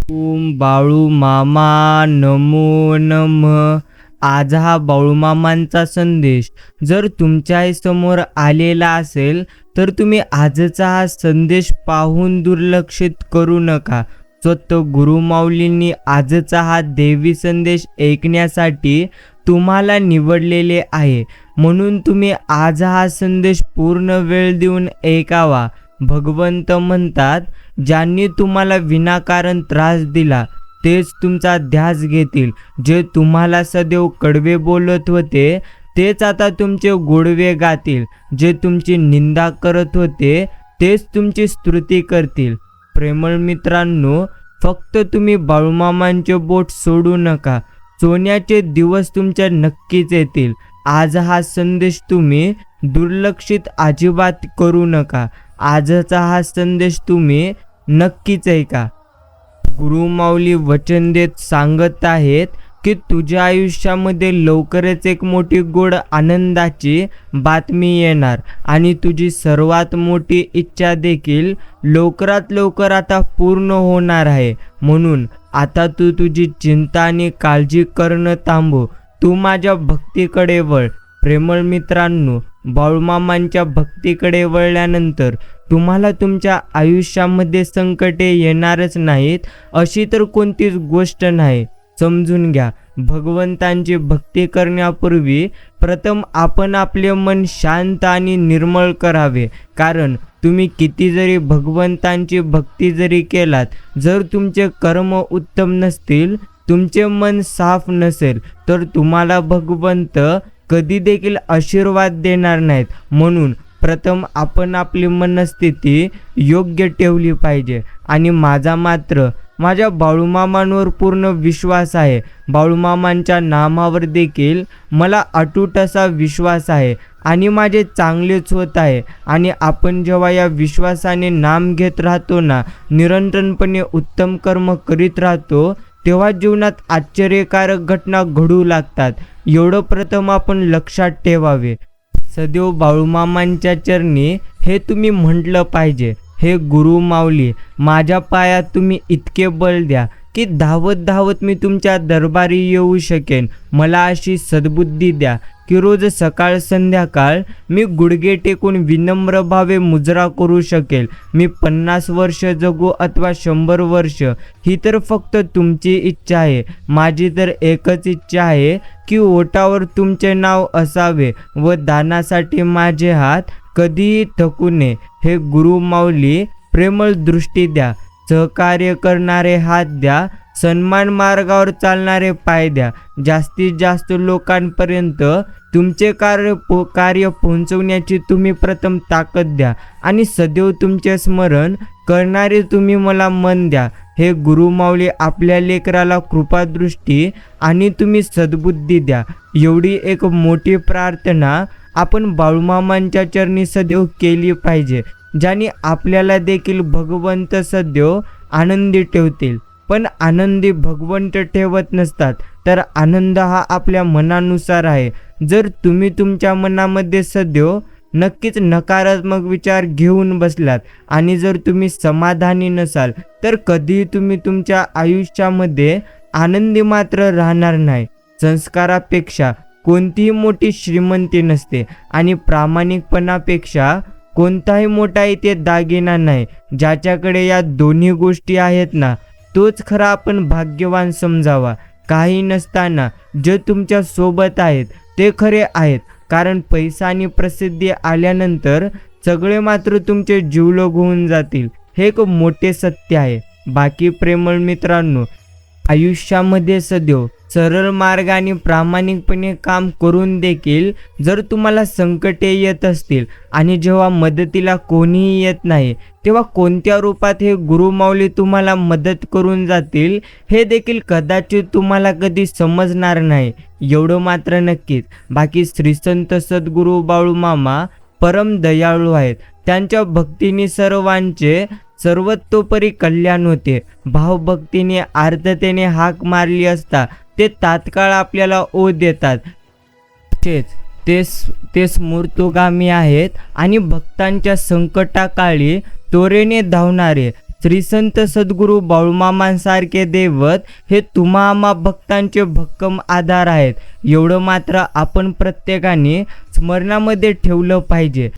ओम बाळू मामा नमो नमः. आज हा बाळूमामांचा संदेश जर तुमच्या समोर आलेला असेल तर तुम्ही आजचा हा संदेश पाहून दुर्लक्षित करू नका. स्वतः गुरुमाऊलींनी आजचा हा देवी संदेश ऐकण्यासाठी तुम्हाला निवडलेले आहे, म्हणून तुम्ही आज हा संदेश पूर्ण वेळ देऊन ऐकावा. भगवंत म्हणतात, ज्यांनी तुम्हाला विनाकारण त्रास दिला तेच तुमचा ध्यास घेतील. जे तुम्हाला सदैव कडवे बोलत होते तेच आता तुमचे गोडवे गातील. जे तुमची निंदा करत होते तेच तुमची स्तुती करतील. प्रेमळ मित्रांनो, फक्त तुम्ही बाळूमामांचे बोट सोडू नका. सोन्याचे दिवस तुमच्या नक्कीच येतील. आज हा संदेश तुम्ही दुर्लक्षित अजिबात करू नका. आजचा हा संदेश तुम्ही नक्कीच ऐका. गुरुमाऊली वचन देत सांगत आहेत की तुझ्या आयुष्यामध्ये लवकरच एक मोठी गोड आनंदाची बातमी येणार आणि तुझी सर्वात मोठी इच्छा देखील लवकरात लवकर आता पूर्ण होणार आहे. म्हणून आता तू तुझी चिंता आणि काळजी करणं थांबव. तू माझ्या भक्तीकडे वळ. प्रेमळ मित्रांनो, बाळूमामांच्या भक्तीकडे वळल्यानंतर तुम्हाला तुमच्या आयुष्यामध्ये संकटे येणारच नाहीत अशी तर कोणतीच गोष्ट नाही. समजून घ्या, भगवंतांची भक्ती करण्यापूर्वी प्रथम आपण आपले मन शांत आणि निर्मळ करावे. कारण तुम्ही किती जरी भगवंतांची भक्ती जरी केलात, जर तुमचे कर्म उत्तम नसतील, तुमचे मन साफ नसेल, तर तुम्हाला भगवंत कधी देखील आशीर्वाद देणार नाहीत. म्हणून प्रथम आपण आपली मनस्थिती योग्य ठेवली पाहिजे. आणि माझ्या बाळूमामांवर पूर्ण विश्वास आहे. बाळूमामांच्या नामावर देखील मला अटूट असा विश्वास आहे आणि माझे चांगलेच होत आहे. आणि आपण जेव्हा या विश्वासाने नाम घेत राहतो ना, निरंतरपणे उत्तम कर्म करीत राहतो, तेव्हा जीवनात आश्चर्यकारक घटना घडू लागतात. एवढं प्रथम आपण लक्षात ठेवावे. सदैव बाळूमामांच्या चरणी हे तुम्ही म्हटलं पाहिजे, हे गुरुमाऊली, माझ्या पायात तुम्ही इतके बळ द्या की धावत धावत मी तुमच्या दरबारी येऊ शकेन. मला अशी सद्बुद्धी द्या की रोज सकाळ संध्याकाळ मी गुडघे टेकून विनम्र भावे मुजरा करू शकेल. मी 50 वर्ष जगू अथवा 100 वर्ष, ही तर फक्त तुमची इच्छा आहे. माझी तर एकच इच्छा आहे की ओठावर तुमचे नाव असावे व दानासाठी माझे हात कधीही थकू नये. हे गुरुमाऊली, प्रेमळ दृष्टी द्या, सहकार्य करणारे हात द्या, सन्मान मार्गावर चालणारे पाय द्या. जास्तीत जास्त लोकांपर्यंत तुमचे कार्य पोहोचवण्याची तुम्ही प्रथम ताकद द्या आणि सदैव तुमचे स्मरण करणारे तुम्ही मला मन द्या. हे गुरुमाऊली, आपल्या लेकराला कृपादृष्टी आणि तुम्ही सद्बुद्धी द्या. एवढी एक मोठी प्रार्थना आपण बाळूमामांच्या चरणी सदैव केली पाहिजे, ज्याने आपल्याला देखील भगवंत सदैव आनंदी ठेवतील. पण आनंदी भगवंत ठेवत नसतात, तर आनंद हा आपल्या मनानुसार आहे. जर तुम्ही तुमच्या मनामध्ये सदैव नक्कीच नकारात्मक विचार घेऊन बसलात आणि जर तुम्ही समाधानी नसाल, तर कधीही तुम्ही तुमच्या आयुष्यामध्ये आनंदी मात्र राहणार नाही. संस्कारापेक्षा कोणतीही मोठी श्रीमंती नसते आणि प्रामाणिकपणापेक्षा कोणताही मोठा इथे दागिना नाही. ज्याच्याकडे या दोन्ही गोष्टी आहेत ना, तोच खरा आपण भाग्यवान समजावा. काही नसताना जे तुमच्या सोबत आहेत ते खरे आहेत. कारण पैसा आणि प्रसिद्धी आल्यानंतर सगळे मात्र तुमचे जीवलग होऊन जातील. हे एक मोठे सत्य आहे. बाकी प्रेमळ मित्रांनो, आयुष्यामध्ये सदैव सरळ मार्गाने प्रामाणिकपणे काम करून देखील जर तुम्हाला संकटे येत असतील आणि जेव्हा मदतीला कोणीही येत नाही, तेव्हा कोणत्या रूपात हे गुरुमाऊली तुम्हाला मदत करून जातील हे देखील कदाचित तुम्हाला कधी समजणार नाही. एवढं मात्र नक्कीच, बाकी श्रीसंत सद्गुरू बाळूमामा परम दयाळू आहेत. त्यांच्या भक्तीने सर्वांचे सर्वतोपरी कल्याण होते. भावभक्तीने आर्ततेने हाक मारली असता ते तात्काळ आपल्याला ओढ देतात. ते स्मृतोगामी आहेत आणि भक्तांच्या संकटाकाळी त्वरेने धावणारे. श्री संत सद्गुरू बाळूमामांसारखे दैवत हे तुम्हा आम्हा भक्तांचे भक्कम आधार आहेत. एवढं मात्र आपण प्रत्येकाने स्मरणामध्ये ठेवलं पाहिजे.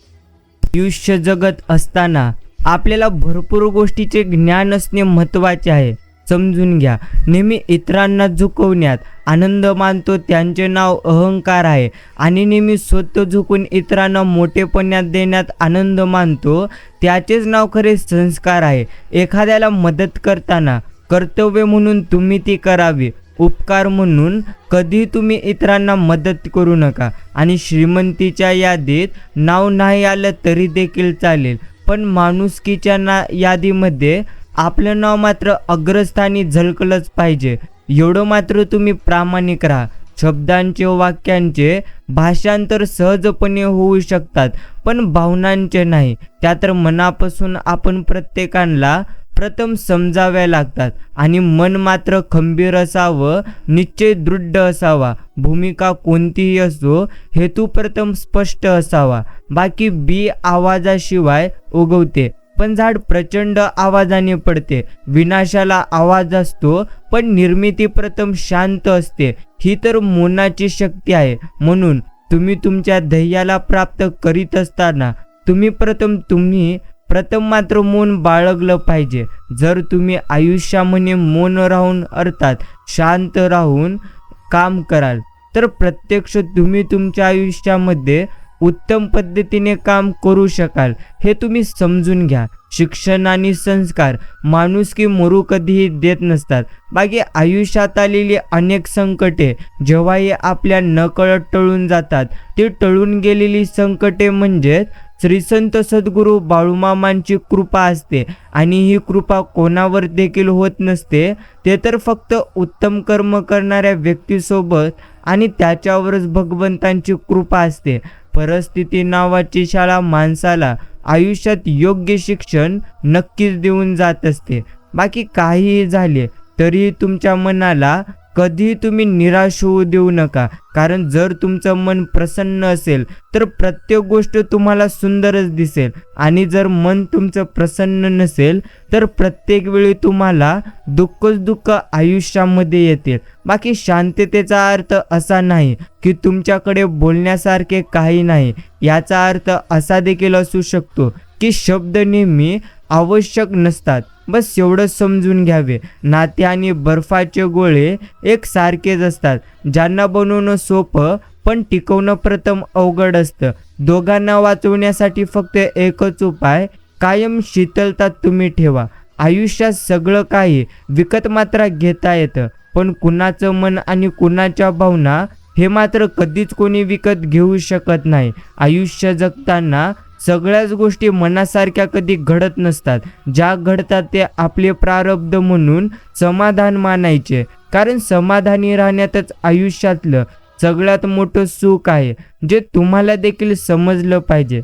आयुष्य जगत असताना आपल्याला भरपूर गोष्टीचे ज्ञान असणे महत्त्वाचे आहे. समजून घ्या. नेहमी इतरांना झुकवण्यात आनंद मानतो त्यांचे नाव अहंकार आहे आणि नेहमी स्वतः झुकून इतरांना मोठेपणात देण्यात आनंद मानतो त्याचेच नाव खरे संस्कार आहे. एखाद्याला मदत करताना कर्तव्य म्हणून तुम्ही ती करावी, उपकार म्हणून कधी तुम्ही इतरांना मदत करू नका. आणि श्रीमंतीच्या यादीत नाव नाही आलं तरी देखील चालेल, पण माणुसकीच्या यादीमध्ये आपलं नाव मात्र अग्रस्थानी झळकलंच पाहिजे. एवढं मात्र तुम्ही प्रामाणिक राहा. शब्दांचे वाक्यांचे भाषांतर सहजपणे होऊ शकतात, पण भावनांचे नाही. त्या तर मनापासून आपण प्रत्येकाला प्रथम समजाव्या लागतात. आणि मन मात्र खंबीर असावं, निश्चय दृढ असावा. भूमिका कोणतीही असो, हेतू प्रथम स्पष्ट असावा. बाकी बी आवाजाशिवाय उगवते, पण झाड प्रचंड आवाजाने पडते. विनाशाला आवाज असतो, पण निर्मिती प्रथम शांत असते. ही तर मौनाची शक्ती आहे. म्हणून तुम्ही तुमच्या ध्येयाला प्राप्त करीत असताना तुम्ही प्रथम मात्र मौन बाळगलं पाहिजे. जर तुम्ही आयुष्यामध्ये मौन राहून अर्थात शांत राहून काम कराल तर प्रत्यक्ष तुम्ही तुमच्या आयुष्यामध्ये उत्तम पद्धतीने काम करू शकाल. हे तुम्ही समजून घ्या. शिक्षण आणि संस्कार माणुसकी मरू कधीही देत नसतात. बाकी आयुष्यात आलेली अनेक संकटे जेव्हाही आपल्या नकळत टळून जातात, ती टळून गेलेली संकटे म्हणजेच श्री संत सद्गुरू बाळूमामांची कृपा असते. आणि ही कृपा कोणावर देखील होत नसते. ते तर फक्त उत्तम कर्म करणाऱ्या व्यक्तीसोबत आणि त्याच्यावरच भगवंतांची कृपा असते. परिस्थिती नावाची शाळा माणसाला आयुष्यात योग्य शिक्षण नक्कीच देऊन जात असते. बाकी काहीही झाले तरी तुमच्या मनाला कधी तुम्ही निराश होऊ देऊ नका. कारण जर तुमचं मन प्रसन्न असेल तर प्रत्येक गोष्ट तुम्हाला सुंदरच दिसेल. आणि जर मन तुमचं प्रसन्न नसेल तर प्रत्येक वेळी तुम्हाला दुःखच दुःख आयुष्यामध्ये येतील. बाकी शांततेचा अर्थ असा नाही की तुमच्याकडे बोलण्यासारखे काही नाही. याचा अर्थ असा देखील असू शकतो की शब्द नेहमी आवश्यक नसतात. बस एवढं समजून घ्यावे. नाते आणि बर्फाचे गोळे एक सारखेच असतात. ज्यांना बनवणं सोपं पण टिकवणं प्रथम अवघड असतं. दोघांना वाचवण्यासाठी फक्त एकच उपाय, कायम शीतलता तुम्ही ठेवा. आयुष्यात सगळं काही विकत मात्र घेता येतं, पण कुणाचं मन आणि कुणाच्या भावना हे मात्र कधीच कोणी विकत घेऊ शकत नाही. आयुष्य जगताना सगळ्याच गोष्टी मनासारख्या कधी घडत नसतात. ज्या घडतात ते आपले प्रारब्ध म्हणून समाधान मानायचे. कारण समाधानी राहण्यातच आयुष्यातलं सगळ्यात मोठं सुख आहे, जे तुम्हाला देखील समजलं पाहिजे.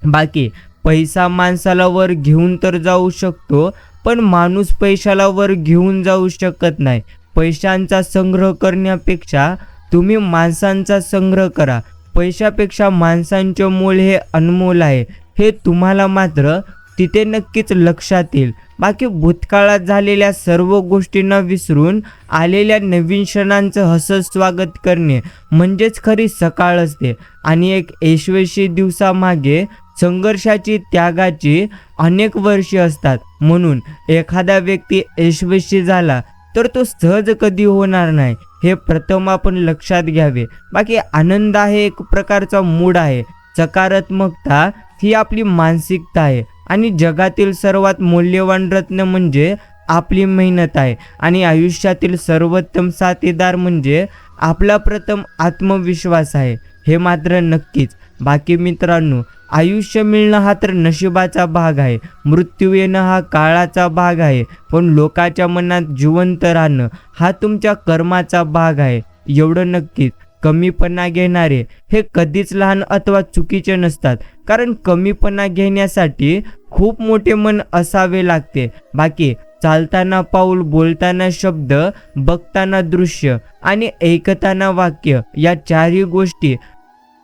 बाकी पैसा माणसाला वर घेऊन तर जाऊ शकतो, पण माणूस पैशाला वर घेऊन जाऊ शकत नाही. पैशांचा संग्रह करण्यापेक्षा तुम्ही माणसांचा संग्रह करा. पैशापेक्षा माणसांचे मोल हे अनमोल आहे, हे तुम्हाला मात्र तिथे नक्कीच लक्षात येईल. बाकी भूतकाळात झालेल्या सर्व गोष्टींना विसरून आलेल्या नवीन क्षणांचं हसत स्वागत करणे म्हणजेच खरी सकाळ असते. आणि एक यशस्वी दिवसामागे संघर्षाची, त्यागाची अनेक वर्षे असतात. म्हणून एखादा व्यक्ती यशस्वी झाला तर तो सहज कधी होणार नाही, हे प्रथम आपण लक्षात घ्यावे. बाकी आनंद आहे एक प्रकारचा मूड आहे. सकारात्मकता ही आपली मानसिकता आहे. आणि जगातील सर्वात मौल्यवान रत्न म्हणजे आपली मेहनत आहे. आणि आयुष्यातील सर्वोत्तम साथीदार म्हणजे आपला प्रथम आत्मविश्वास आहे, हे मात्र नक्कीच. बाकी मित्रांनो, आयुष्य मिळणं हा तर नशिबाचा भाग आहे. मृत्यू येणं हा काळाचा भाग आहे. पण लोकांच्या मनात जिवंत राहणं हा तुमच्या कर्माचा भाग आहे, एवढं नक्कीच. कमीपणा घेणारे हे कधीच लहान अथवा चुकीचे नसतात. कारण कमीपणा घेण्यासाठी खूप मोठे मन असावे लागते. बाकी चालताना पाऊल, बोलताना शब्द, बघताना दृश्य आणि ऐकताना वाक्य, या चारही गोष्टी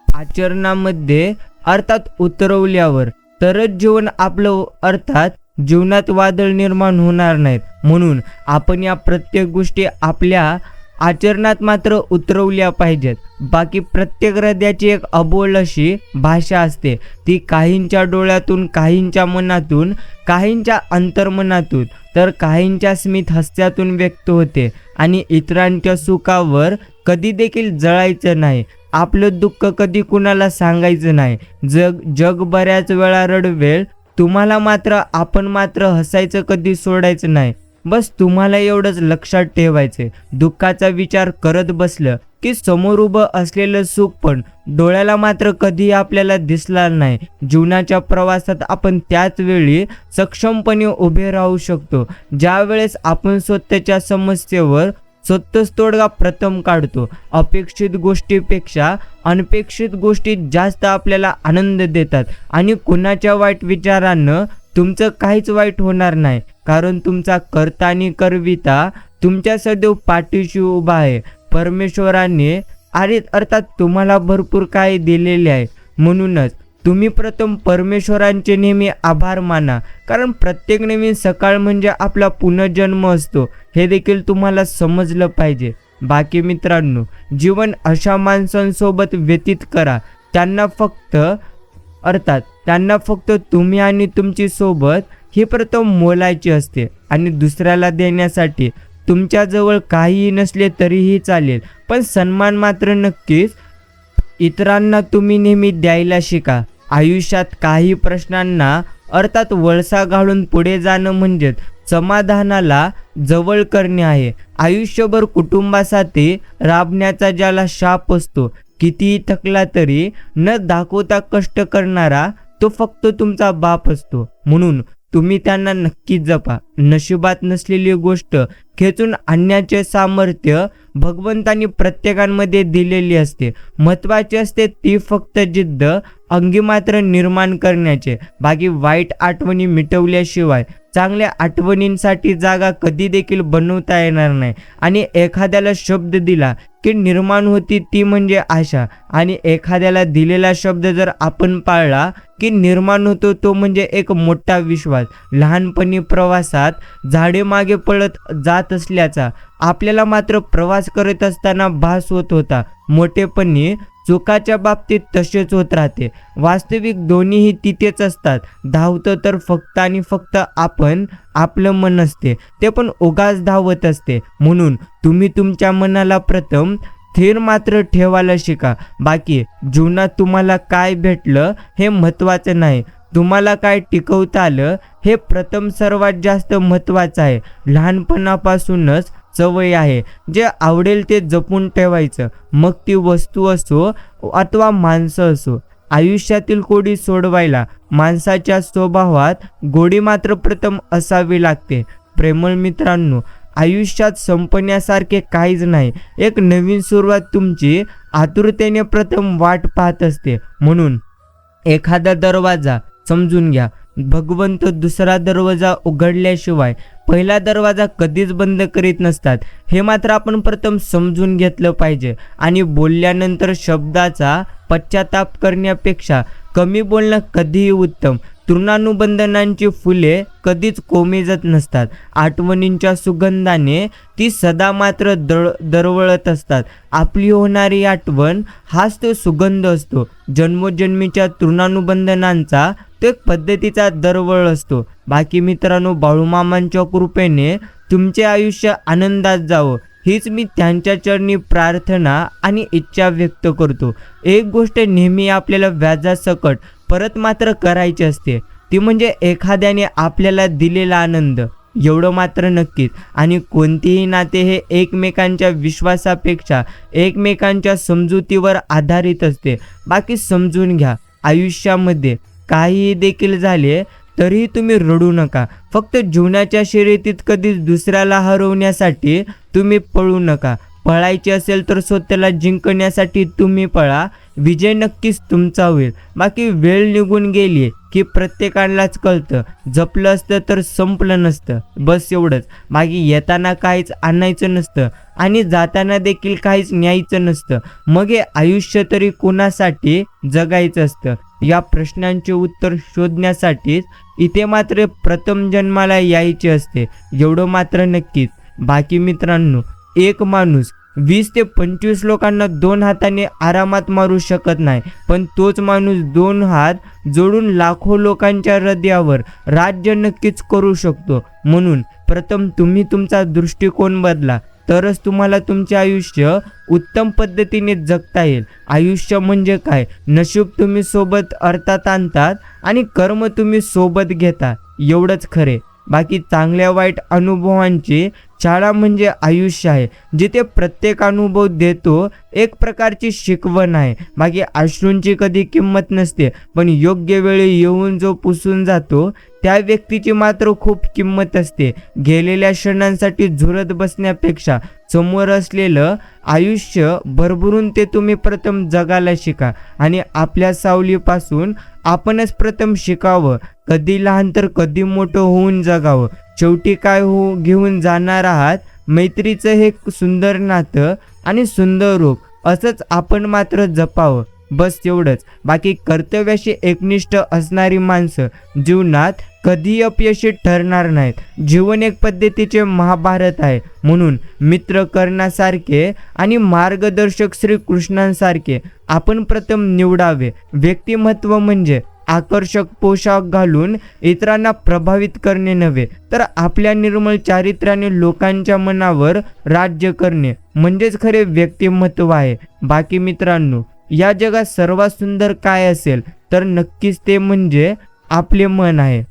आचरणामध्ये अर्थात उतरवल्यावर तरच जीवन आपलं अर्थात जीवनात वादळ निर्माण होणार नाहीत. म्हणून आपण या प्रत्येक गोष्टी आपल्या आचरणात मात्र उतरवल्या पाहिजेत. बाकी प्रत्येक हृदयाची एक अबोल अशी भाषा असते. ती काहींच्या डोळ्यातून, काहींच्या मनातून, काहींच्या अंतर्मनातून, तर काहींच्या स्मित हास्यातून व्यक्त होते. आणि इतरांच्या सुखावर कधी देखील जळायचं नाही. आपलं दुःख कधी कुणाला सांगायचं नाही. जग बऱ्याच वेळा रडवेल तुम्हाला, मात्र आपण मात्र हसायचं कधी सोडायचं नाही. बस तुम्हाला एवढंच लक्षात ठेवायचे. दुःखाचा विचार करत बसलं की समोर उभं असलेलं सुख पण डोळ्याला मात्र कधी आपल्याला दिसणार नाही. जीवनाच्या प्रवासात आपण त्याच वेळी सक्षमपणे उभे राहू शकतो ज्या वेळेस आपण स्वतःच्या समस्येवर स्वतःच तोडगा प्रथम काढतो. अपेक्षित गोष्टीपेक्षा अनपेक्षित गोष्टी जास्त आपल्याला आनंद देतात. आणि कुणाच्या वाईट विचारानं तुमचं काहीच वाईट होणार नाही, कारण तुमचा कर्ता आणि करविता तुमच्या सदैव पाठीशी उभा आहे. परमेश्वराने अर्थात तुम्हाला भरपूर काही दिलेले आहे. म्हणूनच तुम्ही प्रथम परमेश्वरांचे नेहमी आभार माना, कारण प्रत्येक नवीन सकाळ म्हणजे आपला पुनर्जन्म असतो. हे देखील तुम्हाला समजलं पाहिजे. बाकी मित्रांनो, जीवन अशा माणसांसोबत व्यतीत करा त्यांना फक्त तुम्ही आणि तुमची सोबत ही प्रथम मोलायची असते. आणि दुसऱ्याला देण्यासाठी तुमच्याजवळ काहीही नसले तरीही चालेल, पण सन्मान मात्र नक्कीच इतरांना तुम्ही नेहमी द्यायला शिका. आयुष्यात काही प्रश्नांना अर्थात वळसा घालून पुढे जाणं म्हणजेच समाधानाला जवळ करणे आहे. आयुष्यभर कुटुंबासाठी राबण्याचा ज्याला शाप असतो, कितीही थकला तरी न दाखवता कष्ट करणारा तो फक्त तुमचा बाप असतो. म्हणून तुम्ही त्यांना नक्कीच जपा. नशिबात नसलेली गोष्ट खेचून आणण्याचे सामर्थ्य भगवंतांनी प्रत्येकामध्ये दिलेली असते. महत्त्वाची असते ती फक्त जिद्द अंगी मात्र निर्माण करण्याचे. बाकी वाईट आठवणी मिटवल्याशिवाय चांगल्या आठवणींसाठी जागा कधी देखील बनवता येणार नाही. आणि एखाद्याला शब्द दिला की निर्माण होती ती म्हणजे आशा, आणि एखाद्याला दिलेला शब्द जर आपण पाळला की निर्माण होतो तो म्हणजे एक मोठा विश्वास. लहानपणी प्रवासात झाडे मागे पळत जात असल्याचा आपल्याला मात्र प्रवास करत असताना भास होत होता. मोठेपणी चुकाच्या बाबतीत तसेच होत राहते. वास्तविक दोन्हीही तिथेच असतात. धावतं तर फक्त आणि फक्त आपलं मन असते, ते पण उगाच धावत असते. म्हणून तुम्ही तुमच्या मनाला प्रथम स्थिर मात्र ठेवायला शिका. बाकी जीवनात तुम्हाला काय भेटलं हे महत्त्वाचं नाही, तुम्हाला काय टिकवता आलं हे प्रथम सर्वात जास्त महत्त्वाचं आहे. लहानपणापासूनच सवय आहे, जे आवडेल ते जपून ठेवायचं, मग ती वस्तू असो अथवा माणसं असो. आयुष्यातील कोडी सोडवायला माणसाच्या स्वभावात गोडी मात्र प्रथम असावी लागते. प्रेमळ मित्रांनो, आयुष्यात संपण्यासारखे काहीच नाही. एक नवीन सुरुवात तुमची आतुरतेने प्रथम वाट पाहत असते. म्हणून एखादा दरवाजा समजून घ्या, भगवंत दुसरा दरवाजा उघडल्याशिवाय पहिला दरवाजा कधीच बंद करीत नसतात. हे मात्र आपण प्रथम समजून घेतलं पाहिजे. आणि बोलल्यानंतर शब्दाचा पश्चाताप करण्यापेक्षा कमी बोलणं कधीही उत्तम. तृणानुबंधनांची फुले कधीच कोमेजत नसतात. आठवणींच्या सुगंधाने ती सदा मात्र दरवळत असतात. आपली होणारी आठवण हाच तो सुगंध असतो. जन्मोजन्मीच्या तृणानुबंधनांचा तो एक पद्धतीचा दरवळ असतो. बाकी मित्रांनो, बाळूमामांच्या कृपेने तुमचे आयुष्य आनंदात जावं हीच मी त्यांच्या चरणी प्रार्थना आणि इच्छा व्यक्त करतो. एक गोष्ट नेहमी आपल्याला व्याजासकट परत मात्र करायची असते, ती म्हणजे एखाद्याने आपल्याला दिलेला आनंद. एवढं मात्र नक्कीच. आणि कोणतेही नाते हे एकमेकांच्या विश्वासापेक्षा एकमेकांच्या समजुतीवर आधारित असते. बाकी समजून घ्या, आयुष्यामध्ये काहीही देखील झाले तरीही तुम्ही रडू नका. फक्त जीवनाच्या शर्यतीत कधीच दुसऱ्याला हरवण्यासाठी तुम्ही पळू नका. पळायचे असेल तर स्वतःला जिंकण्यासाठी तुम्ही पळा. विजय नक्कीच तुमचा होईल. बाकी वेळ निघून गेली की प्रत्येकालाच कळतं, जपलं असतं तर संपलं नसतं. बस एवढंच. बाकी येताना काहीच आणायचं नसतं आणि जाताना देखील काहीच न्यायचं नसतं. मग हे आयुष्य तरी कोणासाठी जगायचं असतं? या प्रश्नांचे उत्तर शोधण्यासाठीच इथे मात्र प्रथम जन्माला यायचे असते, एवढं मात्र नक्कीच. बाकी मित्रांनो, एक माणूस 20 ते 25 लोकांना 2 हाताने आरामात मारू शकत नाही, पण तोच माणूस 2 हात जोडून लाखो लोकांच्या हृदयावर राज्य नक्कीच करू शकतो. म्हणून प्रथम तुम्ही तुमचा दृष्टिकोन बदला, तरच तुम्हाला तुमचे आयुष्य उत्तम पद्धतीने जगता येईल. आयुष्य म्हणजे काय? नशीब तुम्ही सोबत अर्थात आणतात आणि कर्म तुम्ही सोबत घेता, एवढंच खरे. बाकी चांगल्या वाईट अनुभवांची शाळा म्हणजे आयुष्य आहे, जिथे प्रत्येक अनुभव देतो एक प्रकारची शिकवण आहे. बाकी अश्रूंची कधी किंमत नसते, पण योग्य वेळी येऊन जो पुसून जातो त्या व्यक्तीची मात्र खूप किंमत असते. गेलेल्या क्षणांसाठी झुरत बसण्यापेक्षा समोर असलेलं आयुष्य भरभरून ते तुम्ही प्रथम जगायला शिका आणि आपल्या सावलीपासून आपणच प्रथम शिकावं. कधी लहान तर कधी मोठं होऊन जगावं. शेवटी काय घेऊन जाणार आहात? मैत्रीचं हे सुंदर नातं आणि सुंदर रूप, असंच आपण मात्र जपावं. बस एवढंच. बाकी कर्तव्याशी एकनिष्ठ असणारी माणसं जीवनात कधी अपयशी ठरणार नाहीत. जीवन एक पद्धतीचे महाभारत आहे. म्हणून मित्र कर्णासारखे आणि मार्गदर्शक श्रीकृष्णांसारखे आपण प्रथम निवडावे. व्यक्तिमत्व म्हणजे आकर्षक पोशाख घालून इतरांना प्रभावित करणे नव्हे, तर आपल्या निर्मळ चारित्र्याने लोकांच्या मनावर राज्य करणे म्हणजेच खरे व्यक्तिमत्व आहे. बाकी मित्रांनो, या जगात सर्वात सुंदर काय असेल तर नक्कीच ते म्हणजे आपले मन आहे.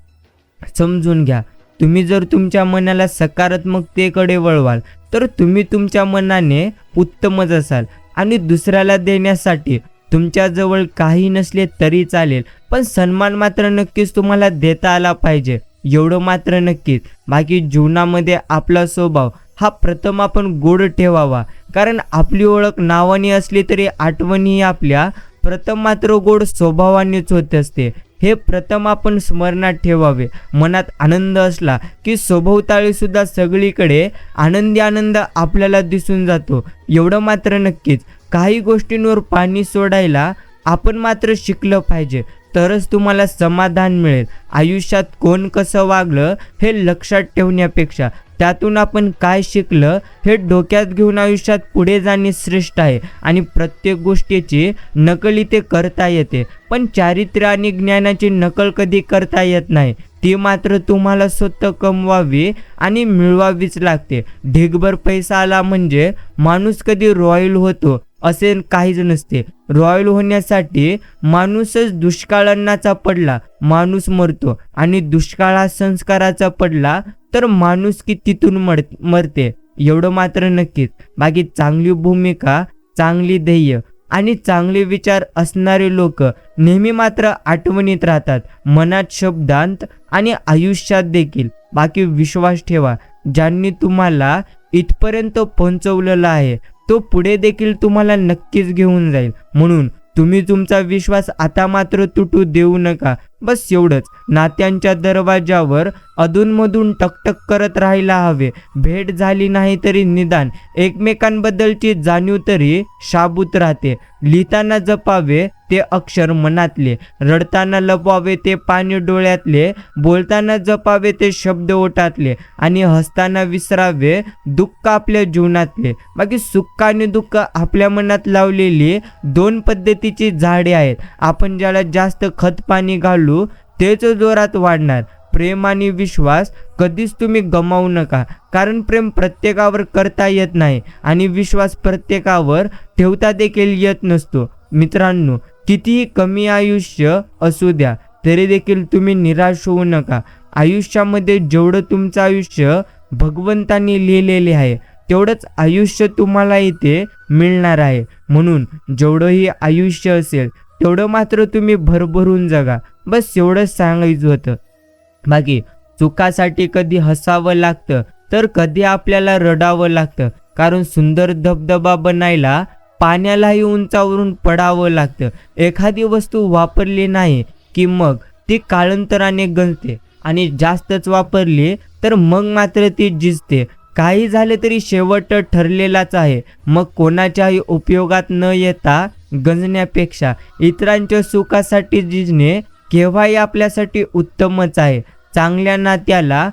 समजून घ्या, तुम्ही जर तुमच्या मनाला सकारात्मकतेकडे वळवाल तर तुम्ही तुमच्या मनाने उत्तमच असाल आणि दुसऱ्याला देण्यासाठी तुमच्याजवळ काही नसले तरी चालेल, पण सन्मान मात्र नक्कीच तुम्हाला देता आला पाहिजे, एवढं मात्र नक्कीच. बाकी जीवनामध्ये आपला स्वभाव हा प्रथम आपण गोड ठेवावा, कारण आपली ओळख नावाने असली तरी आठवणी आपल्या प्रथम मात्र गोड स्वभावानेच होत असते. हे प्रथम आपण स्मरणात ठेवावे. मनात आनंद असला की सभोवताली सुद्धा सगळीकडे आनंदी आनंद आपल्याला दिसून जातो, एवढं मात्र नक्कीच. काही गोष्टींवर पाणी सोडायला आपण मात्र शिकलं पाहिजे, तरच तुम्हाला समाधान मिळेल. आयुष्यात कोण कसं वागलं हे लक्षात ठेवण्यापेक्षा त्यातून आपण काय शिकलं हे डोक्यात घेऊन आयुष्यात पुढे जाणे श्रेष्ठ आहे. आणि प्रत्येक गोष्टीची नकल इथे करता येते, पण चारित्र्य आणि ज्ञानाची नकल कधी करता येत नाही. ती मात्र तुम्हाला स्वतः कमवावी आणि मिळवावीच लागते. ढिगभर पैसा आला म्हणजे माणूस कधी रॉयल होतो असे काहीच नसते. रॉयल होण्यासाठी माणूसच दुष्काळान्नाचा पडला माणूस मरतो, आणि दुष्काळ हा संस्काराचा पडला तर माणूस की तिथून मरते, एवढं मात्र नक्कीच. बाकी चांगली भूमिका, चांगली ध्येय आणि चांगले विचार असणारे लोक नेहमी मात्र आठवणीत राहतात, मनात, शब्दांत आणि आयुष्यात देखील. बाकी विश्वास ठेवा, ज्यांनी तुम्हाला इथपर्यंत पोहोचवलेलं आहे तो पुढे देखील तुम्हाला नक्कीच घेऊन जाईल. म्हणून तुम्ही तुमचा विश्वास आता मात्र तुटू देऊ नका. बस एवढंच. नात्यांच्या दरवाजावर अधूनमधून टकटक करत राहायला हवे. भेट झाली नाही तरी निदान एकमेकांबद्दलची जाणीव तरी शाबूत राहते. लिहिताना जपावे ते अक्षर मनातले, रडताना लपवावे ते पाणी डोळ्यातले, बोलताना जपावे ते शब्द ओठातले, आणि हसताना विसरावे दुःख आपल्या जीवनातले. बाकी सुख आणि दुःख आपल्या मनात लावलेली 2 पद्धतीची झाडे आहेत. आपण ज्याला जास्त खत पाणी घालू तेच जोरात वाढणार. प्रेम आणि विश्वास कधीच तुम्ही गमावू नका, कारण प्रेम प्रत्येकावर करता येत नाही आणि विश्वास प्रत्येकावर ठेवता देखील येत नसतो. मित्रांनो, कितीही कमी आयुष्य असू द्या तरी देखील तुम्ही निराश होऊ नका. आयुष्यामध्ये जेवढं तुमचं आयुष्य भगवंतांनी लिहिलेले आहे तेवढंच आयुष्य तुम्हाला इथे मिळणार आहे. म्हणून जेवढंही आयुष्य असेल तेवढं मात्र तुम्ही भरभरून जगा. बस एवढंच सांगायचं होतं. बाकी चुकासाठी कधी हसावं लागतं तर कधी आपल्याला रडावं लागतं, कारण सुंदर धबधबा बनायला पाण्यालाही उंचावरून पडावं लागतं. एखादी वस्तू वापरली नाही की मग ती काळांतराने गंजते, आणि जास्तच वापरली तर मग मात्र ती झिजते. काही झाले तरी शेवट ठरलेलाच आहे. मग कोणाच्याही उपयोगात न येता गंजण्यापेक्षा इतरांच्या सुखासाठी झिजणे केव्हाही आपल्यासाठी उत्तमच आहे. चांगल्या नात्याला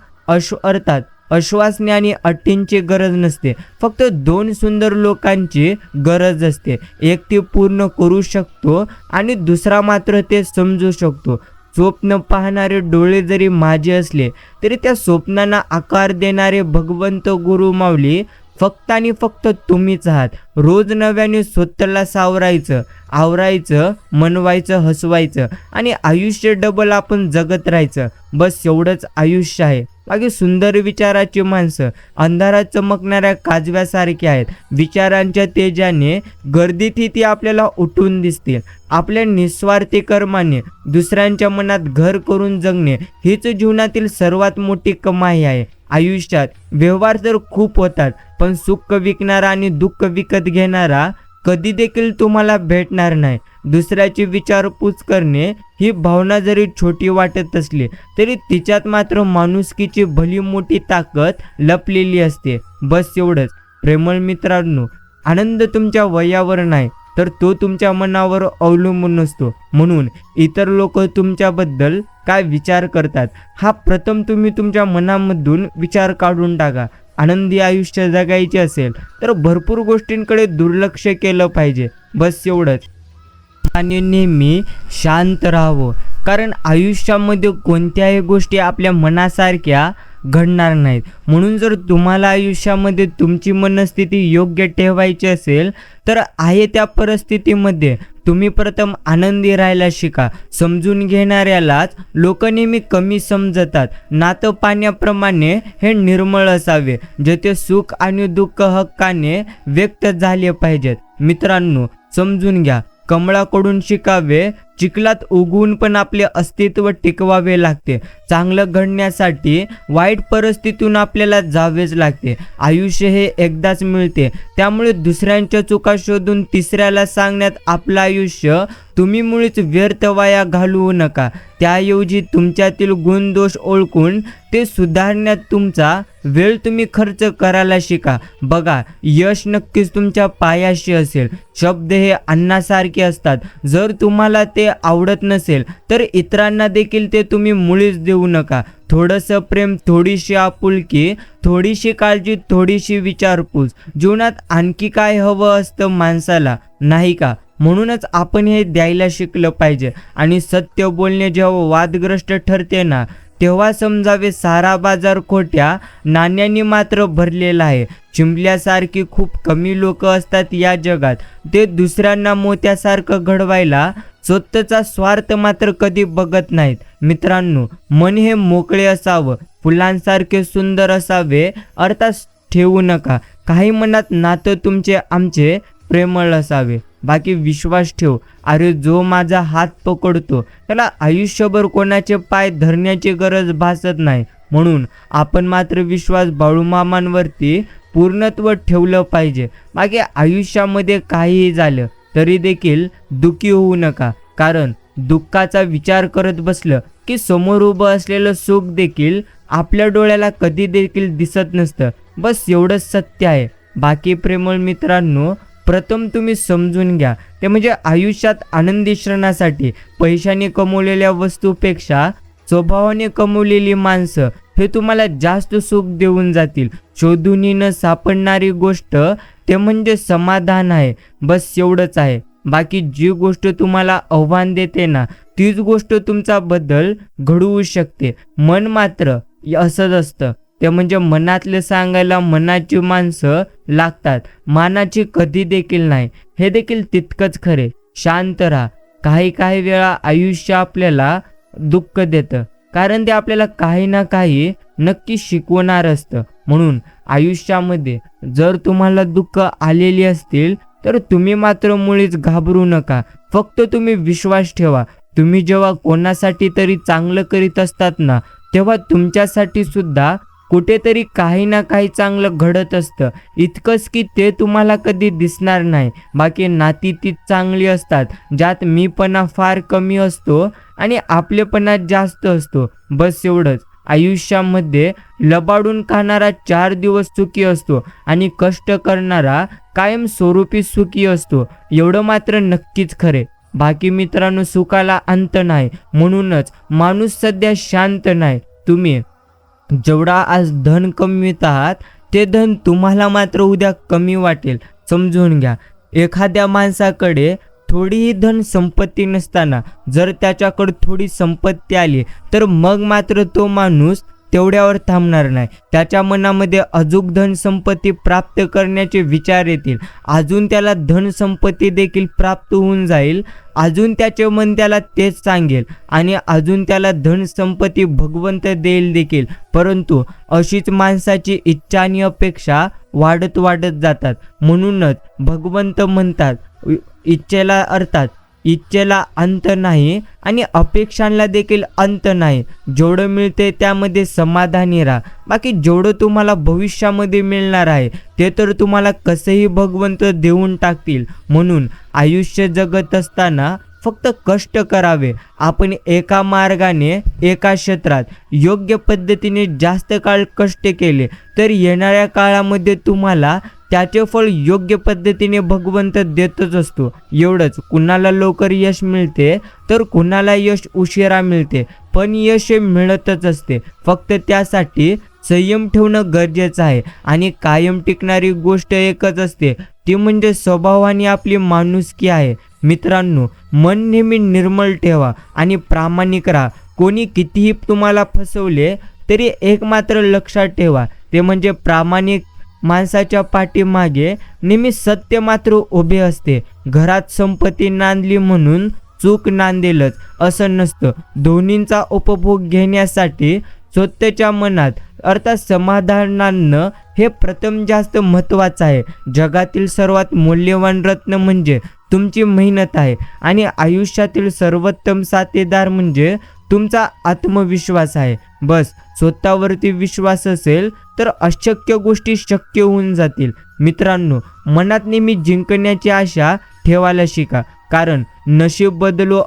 अर्थात आश्वासने आणि अटींची गरज नसते, फक्त दोन सुंदर लोकांची गरज असते. एक ते पूर्ण करू शकतो आणि दुसरा मात्र ते समजू शकतो. स्वप्न पाहणारे डोळे जरी माझे असले तरी त्या स्वप्नांना आकार देणारे भगवंत गुरु माऊली फक्त आणि फक्त तुम्हीच आहात. रोज नव्याने स्वतःला सावरायचं, आवरायचं, मनवायचं, हसवायचं आणि आयुष्य डबल आपण जगत राहायचं. बस एवढंच आयुष्य आहे. बाकी सुंदर विचाराची माणसं अंधारात चमकणाऱ्या काजव्यासारखी आहेत. विचारांच्या तेजाने गर्दीतही ती आपल्याला उठून दिसतील. आपल्या निस्वार्थी कर्माने दुसऱ्यांच्या मनात घर करून जगणे हीच जीवनातील सर्वात मोठी कमाई आहे. आयुष्यात व्यवहार तर खूप होतात, पण सुख विकणारा आणि दुःख विकत घेणारा कधी देखील तुम्हाला भेटणार नाही. दुसऱ्याची विचारपूस करणे ही भावना जरी छोटी वाटत असली तरी तिच्यात मात्र माणुसकीची भली मोठी ताकद लपलेली असते. बस एवढंच. प्रेमळ मित्रांनो, आनंद तुमच्या वयावर नाही तर तो तुमच्या मनावर अवलंबून असतो. म्हणून इतर लोक तुमच्याबद्दल काय विचार करतात हा प्रथम तुम्ही तुमच्या मनामधून विचार काढून टाका. आनंदी आयुष्य जगायचे असेल तर भरपूर गोष्टींकडे दुर्लक्ष केलं पाहिजे. बस एवढंच. आणि नेहमी शांत राहावं, कारण आयुष्यामध्ये कोणत्याही गोष्टी आपल्या मनासारख्या घडणार नाहीत. म्हणून जर तुम्हाला आयुष्यामध्ये तुमची मनस्थिती योग्य ठेवायची असेल तर आहे त्या परिस्थितीमध्ये तुम्ही प्रथम आनंदी राहायला शिका. समजून घेणाऱ्यालाच लोक नेहमी कमी समजतात. नातं पाण्याप्रमाणे हे निर्मळ असावे, जेथे सुख आणि दुःख हक्काने व्यक्त झाले पाहिजेत. मित्रांनो, समजून घ्या. कमळाकडून शिकावे, चिखलात उगवून पण आपले अस्तित्व टिकवावे लागते. चांगलं घडण्यासाठी वाईट परिस्थितीतून आपल्याला जावेच लागते. आयुष्य हे एकदाच मिळते, त्यामुळे दुसऱ्यांच्या चुका शोधून तिसऱ्याला सांगण्यात आपलं आयुष्य तुम्ही मुळीच व्यर्थ वाया घालवू नका. त्याऐवजी तुमच्यातील गुणदोष ओळखून ते सुधारण्यात तुमचा वेळ तुम्ही खर्च करायला शिका. बघा, यश नक्कीच तुमच्या पायाशी असेल. शब्द हे अन्नासारखे असतात. जर तुम्हाला ते आवडत नसेल तर इतरांना देखील ते तुम्ही मुळीच देऊ नका. थोडंसं प्रेम, थोडीशी आपुलकी, थोडीशी काळजी, थोडीशी विचारपूस, जीवनात आणखी काय हवं असतं माणसाला, नाही का? म्हणूनच आपण हे द्यायला शिकलं पाहिजे. आणि सत्य बोलणे जेव्हा वादग्रस्त ठरते ना, तेव्हा समजावे सारा बाजार खोट्या नाण्यांनी मात्र भरलेला आहे. चिंबल्यासारखी खूप कमी लोक असतात या जगात. ते दुसऱ्यांना मोत्यासारखं घडवायला स्वतःचा स्वार्थ मात्र कधी बघत नाहीत. मित्रांनो, मन हे मोकळे असावं, फुलांसारखे सुंदर असावे, अर्थात ठेवू नका. काही मनात नातं तुमचे आमचे प्रेमळ असावे. बाकी विश्वास ठेव. अरे, जो माझा हात पकडतो त्याला आयुष्यभर कोणाचे पाय धरण्याची गरज भासत नाही. म्हणून आपण मात्र विश्वास बाळूमामांवरती पूर्णत्व ठेवलं पाहिजे. बाकी आयुष्यामध्ये काहीही झालं तरी देखील दुःखी होऊ नका, कारण दुःखाचा विचार करत बसलं की समोर उभं असलेलं सुख देखील आपल्या डोळ्याला कधी देखील दिसत नसतं. बस एवढंच सत्य आहे. बाकी प्रेमळ मित्रांनो, प्रथम तुम्ही समजून घ्या, ते म्हणजे आयुष्यात आनंदी क्षणासाठी पैशाने कमवलेल्या वस्तूपेक्षा स्वभावाने कमवलेली माणसं हे तुम्हाला जास्त सुख देऊन जातील. शोधूनही न सापडणारी गोष्ट ते म्हणजे समाधान आहे. बस एवढंच आहे. बाकी जी गोष्ट तुम्हाला आव्हान देते ना, तीच गोष्ट तुमचा बदल घडवू शकते. मन मात्र असंच असतं, ते म्हणजे मनातले सांगायला मनाची माणसं लागतात, मानाची कधी देखील नाही. हे देखील तितकंच खरे. शांत राहा. काही वेळा आयुष्य आपल्याला दुःख देतं, कारण ते आपल्याला काही ना काही नक्की शिकवणार असतं. म्हणून आयुष्यामध्ये जर तुम्हाला दुःख आलेली असतील तर तुम्ही मात्र मुळीच घाबरू नका. फक्त तुम्ही विश्वास ठेवा. तुम्ही जेव्हा कोणासाठी तरी चांगलं करीत असतात ना, तेव्हा तुमच्यासाठी सुद्धा कुठेतरी काही ना काही चांगलं घडत असतं. इतकंच की ते तुम्हाला कधी दिसणार नाही. बाकी नाती तीच चांगली असतात ज्यात मीपणा फार कमी असतो आणि आपलेपणा जास्त असतो. बस एवढंच. आयुष्यामध्ये लबाडून खाणारा 4 दिवस सुखी असतो आणि कष्ट करणारा कायम स्वरूपी सुखी असतो. एवढं मात्र नक्कीच खरे. बाकी मित्रांनो, सुखाला अंत नाही, म्हणूनच माणूस सध्या शांत नाही. तुम्ही जेवढा आज धन कमवित आहात ते धन तुम्हाला मात्र उद्या कमी वाटेल, समजून घ्या. एखाद्या माणसाकडे थोडीही धन संपत्ती नसताना जर त्याच्याकडे थोडी संपत्ती आली तर मग मात्र तो माणूस तेवढ्यावर थांबणार नाही. त्याच्या मनामध्ये अजून धन संपत्ती प्राप्त करण्याचे विचार येतील, अजून त्याला धन संपत्ती देखील प्राप्त होऊन जाईल, अजून त्याचे मन त्याला तेच सांगेल आणि अजून त्याला धन संपत्ती भगवंत देईल देखील. परंतु अशीच माणसाची इच्छा आणि अपेक्षा वाढत जातात. म्हणूनच भगवंत म्हणतात इच्छेला अंत नाही आणि अपेक्षांना देखील अंत नाही. जेवढं मिळते त्यामध्ये समाधानी राहा. बाकी जेवढं तुम्हाला भविष्यामध्ये मिळणार आहे ते तर तुम्हाला कसंही भगवंत देऊन टाकतील. म्हणून आयुष्य जगत असताना फक्त कष्ट करावे. आपण एका मार्गाने एका क्षेत्रात योग्य पद्धतीने जास्त काळ कष्ट केले तर येणाऱ्या काळामध्ये तुम्हाला त्याचे फळ योग्य पद्धतीने भगवंत देतच असतो. एवढंच, कुणाला लवकर यश मिळते तर कुणाला यश उशिरा मिळते, पण यश हे मिळतच असते. फक्त त्यासाठी संयम ठेवणं गरजेचं आहे आणि कायम टिकणारी गोष्ट एकच असते, ती म्हणजे स्वभावाने आपली माणुसकी आहे. मित्रांनो, मन नेहमी निर्मळ ठेवा आणि प्रामाणिक राहा. कोणी कितीही तुम्हाला फसवले तरी एक मात्र लक्षात ठेवा, ते म्हणजे प्रामाणिक माणसाच्या पाठीमागे नेहमी सत्य मात्र उभे असते. घरात संपत्ती नांदली म्हणून चूक नांदेलच असं नसतं. दोन्हींचा उपभोग घेण्यासाठी स्वतःच्या मनात अर्थात समाधानानं हे प्रथम जास्त महत्त्वाचं आहे. जगातील सर्वात मौल्यवान रत्न म्हणजे तुमची मेहनत आहे आणि आयुष्यातील सर्वोत्तम साथीदार म्हणजे तुमचा आत्मविश्वास आहे. बस स्वतःवरती विश्वास असेल तर अशक्य गोष्टी शक्य होऊन जातील. मित्रांनो, मनात नेहमी जिंकण्याची आशा ठेवायला शिका, कारण नशीब बदलो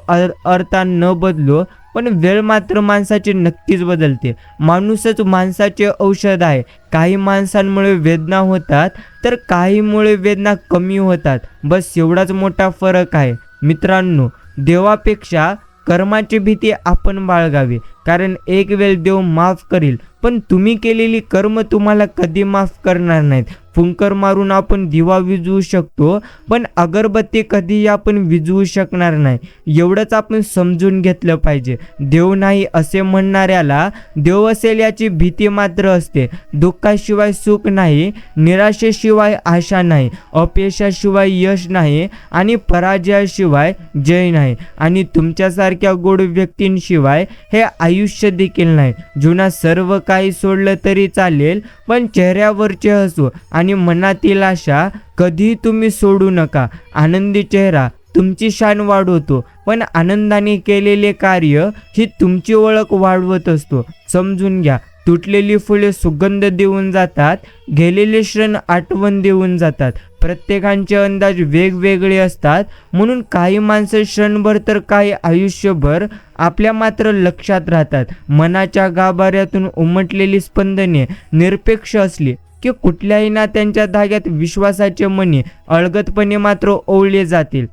अर्था न बदलो पण वेळ मात्र माणसाचे नक्कीच बदलते. माणूसच माणसाचे औषध आहे. काही माणसांमुळे वेदना होतात तर काहीमुळे वेदना कमी होतात. बस एवढाच मोठा फरक आहे. मित्रांनो, देवापेक्षा कर्माची भीती आपण बाळगावी, कारण एक वेळ देव माफ करील पण तुम्ही केलेली कर्म तुम्हाला कधी माफ करणार नाहीत. फुंकर मारून आपण दिवा विझवू शकतो पण अगरबत्ती कधीही आपण विझवू शकणार नाही. एवढंच आपण समजून घेतलं पाहिजे. देव नाही असे म्हणणाऱ्याला देव असेल याची भीती मात्र असते. दुःखाशिवाय सुख नाही, निराशेशिवाय आशा नाही, अपयशाशिवाय यश नाही आणि पराजयाशिवाय जय नाही आणि तुमच्यासारख्या गोड व्यक्तींशिवाय हे आयुष्य देखील नाही. जीवनात सर्व काही सोडलं तरी चालेल पण चेहऱ्यावरचे हसू आणि मनातील आशा कधी तुम्ही सोडू नका. आनंदी चेहरा तुमची शान वाढवतो पण आनंदाने केलेले कार्य ही तुमची ओळख वाढवत असतो. समजून घ्या, तुटलेली फुले सुगंध देऊन जातात, गेलेले क्षण आठवण देऊन जातात. प्रत्येकांचे अंदाज वेगवेगळे असतात, म्हणून काही माणसं क्षणभर तर काही आयुष्यभर आपल्या मात्र लक्षात राहतात. मनाच्या गाभाऱ्यातून उमटलेली स्पंदने निरपेक्ष असली की कुठल्याही नात्यांच्या धाग्यात विश्वासाचे मणी अलगदपणे मात्र ओवळले जातील.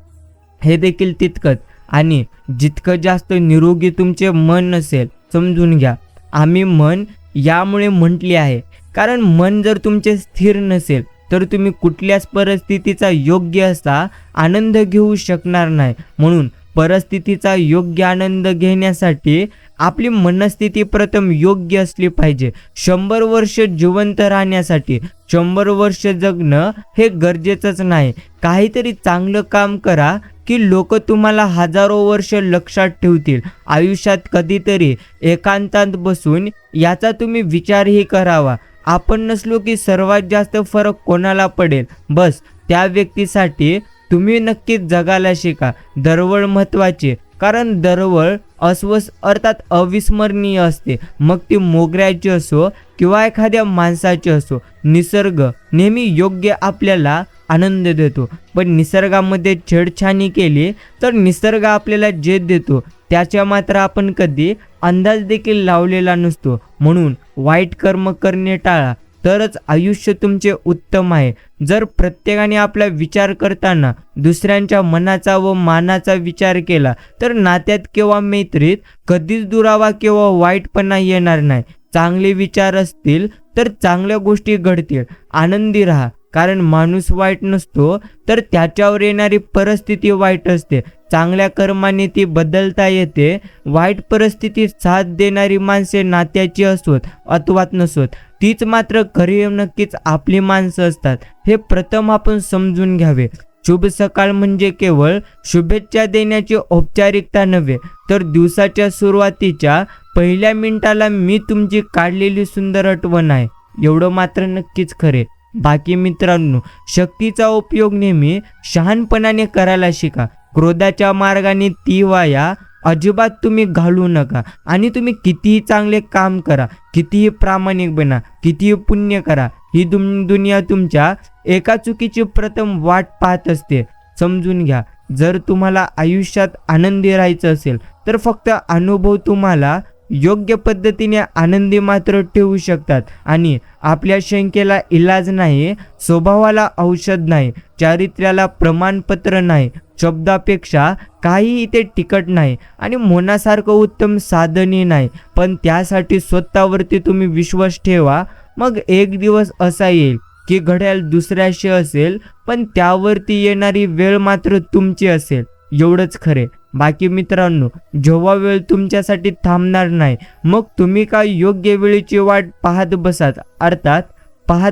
हे देखील तितकंच. आणि जितकं जास्त निरोगी तुमचे मन नसेल, समजून घ्या, आम्ही मन यामुळे म्हटले आहे कारण मन जर तुमचे स्थिर नसेल तर तुम्ही कुठल्याच परिस्थितीचा योग्य असा आनंद घेऊ शकणार नाही. म्हणून परिस्थितीचा योग्य आनंद घेण्यासाठी आपली मनस्थिती प्रथम योग्य असली पाहिजे. 100 वर्ष जिवंत राहण्यासाठी 100 वर्ष जगणं हे गरजेचंच नाही. काहीतरी चांगलं काम करा की लोक तुम्हाला हजारो वर्ष लक्षात ठेवतील. आयुष्यात कधीतरी एकांतात बसून याचा तुम्ही विचारही करावा. आपण नसलो की सर्वात जास्त फरक कोणाला पडेल, बस त्या व्यक्तीसाठी तुम्ही नक्कीच जगायला शिका. दरवळ महत्त्वाची, कारण दरवळ अर्थात अविस्मरणीय असते. मग ती मोगऱ्याची असो किंवा एखाद्या माणसाची असो. निसर्ग नेहमी योग्य आपल्याला आनंद देतो, पण निसर्गामध्ये छेडछाणी केली तर निसर्ग आपल्याला जे देतो त्याच्या मात्र आपण कधी अंदाज देखील लावलेला नसतो. म्हणून वाईट कर्म करणे टाळा, तरच आयुष्य तुमचे उत्तम आहे. जर प्रत्येकाने आपला विचार करताना दुसऱ्यांच्या मनाचा व मानाचा विचार केला तर नात्यात किंवा मैत्रीत कधीच दुरावा किंवा वाईटपणा येणार नाही. चांगले विचार असतील तर चांगल्या गोष्टी घडतील. आनंदी राहा, कारण माणूस वाईट नसतो तर त्याच्यावर येणारी परिस्थिती वाईट असते. चांगल्या कर्माने ती बदलता येते. वाईट परिस्थितीत साथ देणारी माणसे नात्याची असोत अथवा नसोत, तीच मात्र खरी नक्कीच आपली माणसं असतात. हे प्रथम आपण समजून घ्यावे. शुभ सकाळ म्हणजे केवळ शुभेच्छा देण्याची औपचारिकता नव्हे, तर दिवसाच्या सुरुवातीच्या पहिल्या मिनिटाला मी तुमची काढलेली सुंदर आठवण आहे, एवढं मात्र नक्कीच खरे. बाकी मित्रांनो, शक्तीचा उपयोग नेहमी शहाणपणाने करायला शिका. क्रोधाच्या मार्गाने ती वाया अजिबात तुम्ही घालू नका. आणि तुम्ही कितीही चांगले काम करा, कितीही प्रामाणिक बना, कितीही पुण्य करा, ही दुनिया तुमच्या एका चुकीची प्रथम वाट पाहत असते. समजून घ्या, जर तुम्हाला आयुष्यात आनंदी राहायचं असेल तर फक्त अनुभव तुम्हाला योग्य पद्धतीने आनंदी मात्र ठेवू शकतात. आणि आपल्या शंकेला इलाज नाही, स्वभावाला औषध नाही, चारित्र्याला प्रमाणपत्र नाही, शब्दापेक्षा काही इथे तिकट नाही आणि मनासारखं उत्तम साधनही नाही. पण त्यासाठी स्वतःवरती तुम्ही विश्वास ठेवा. मग एक दिवस असा येईल की घड्याळ दुसऱ्याशी असेल पण त्यावरती येणारी वेळ मात्र तुमची असेल, एवढंच खरे. बाकी मित्रांनो, जेव्हा वेळ तुमच्यासाठी थांबणार नाही मग तुम्ही काय योग्य वेळेची वाट पाहत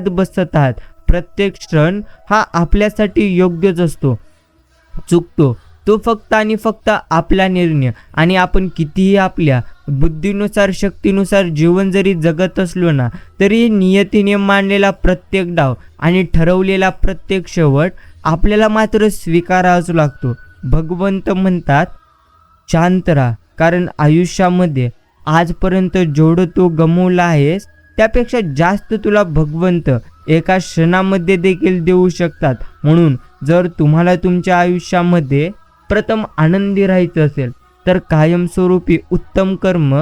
बसत आहात. प्रत्येक क्षण हा आपल्यासाठी योग्यच असतो. चुकतो तो फक्त आणि फक्त आपला निर्णय. आणि आपण कितीही आपल्या बुद्धीनुसार शक्तीनुसार जीवन जरी जगत असलो ना, तरी नियतीने मांडलेला प्रत्येक डाव आणि ठरवलेला प्रत्येक शेवट आपल्याला मात्र स्वीकारावाच लागतो. भगवंत म्हणतात, शांत राहा, कारण आयुष्यामध्ये आजपर्यंत जेवढं तू गमवलं आहेस त्यापेक्षा जास्त तुला भगवंत एका क्षणामध्ये देखील देऊ शकतात. म्हणून जर तुम्हाला तुमच्या आयुष्यामध्ये प्रथम आनंदी राहायचं असेल तर कायमस्वरूपी उत्तम कर्म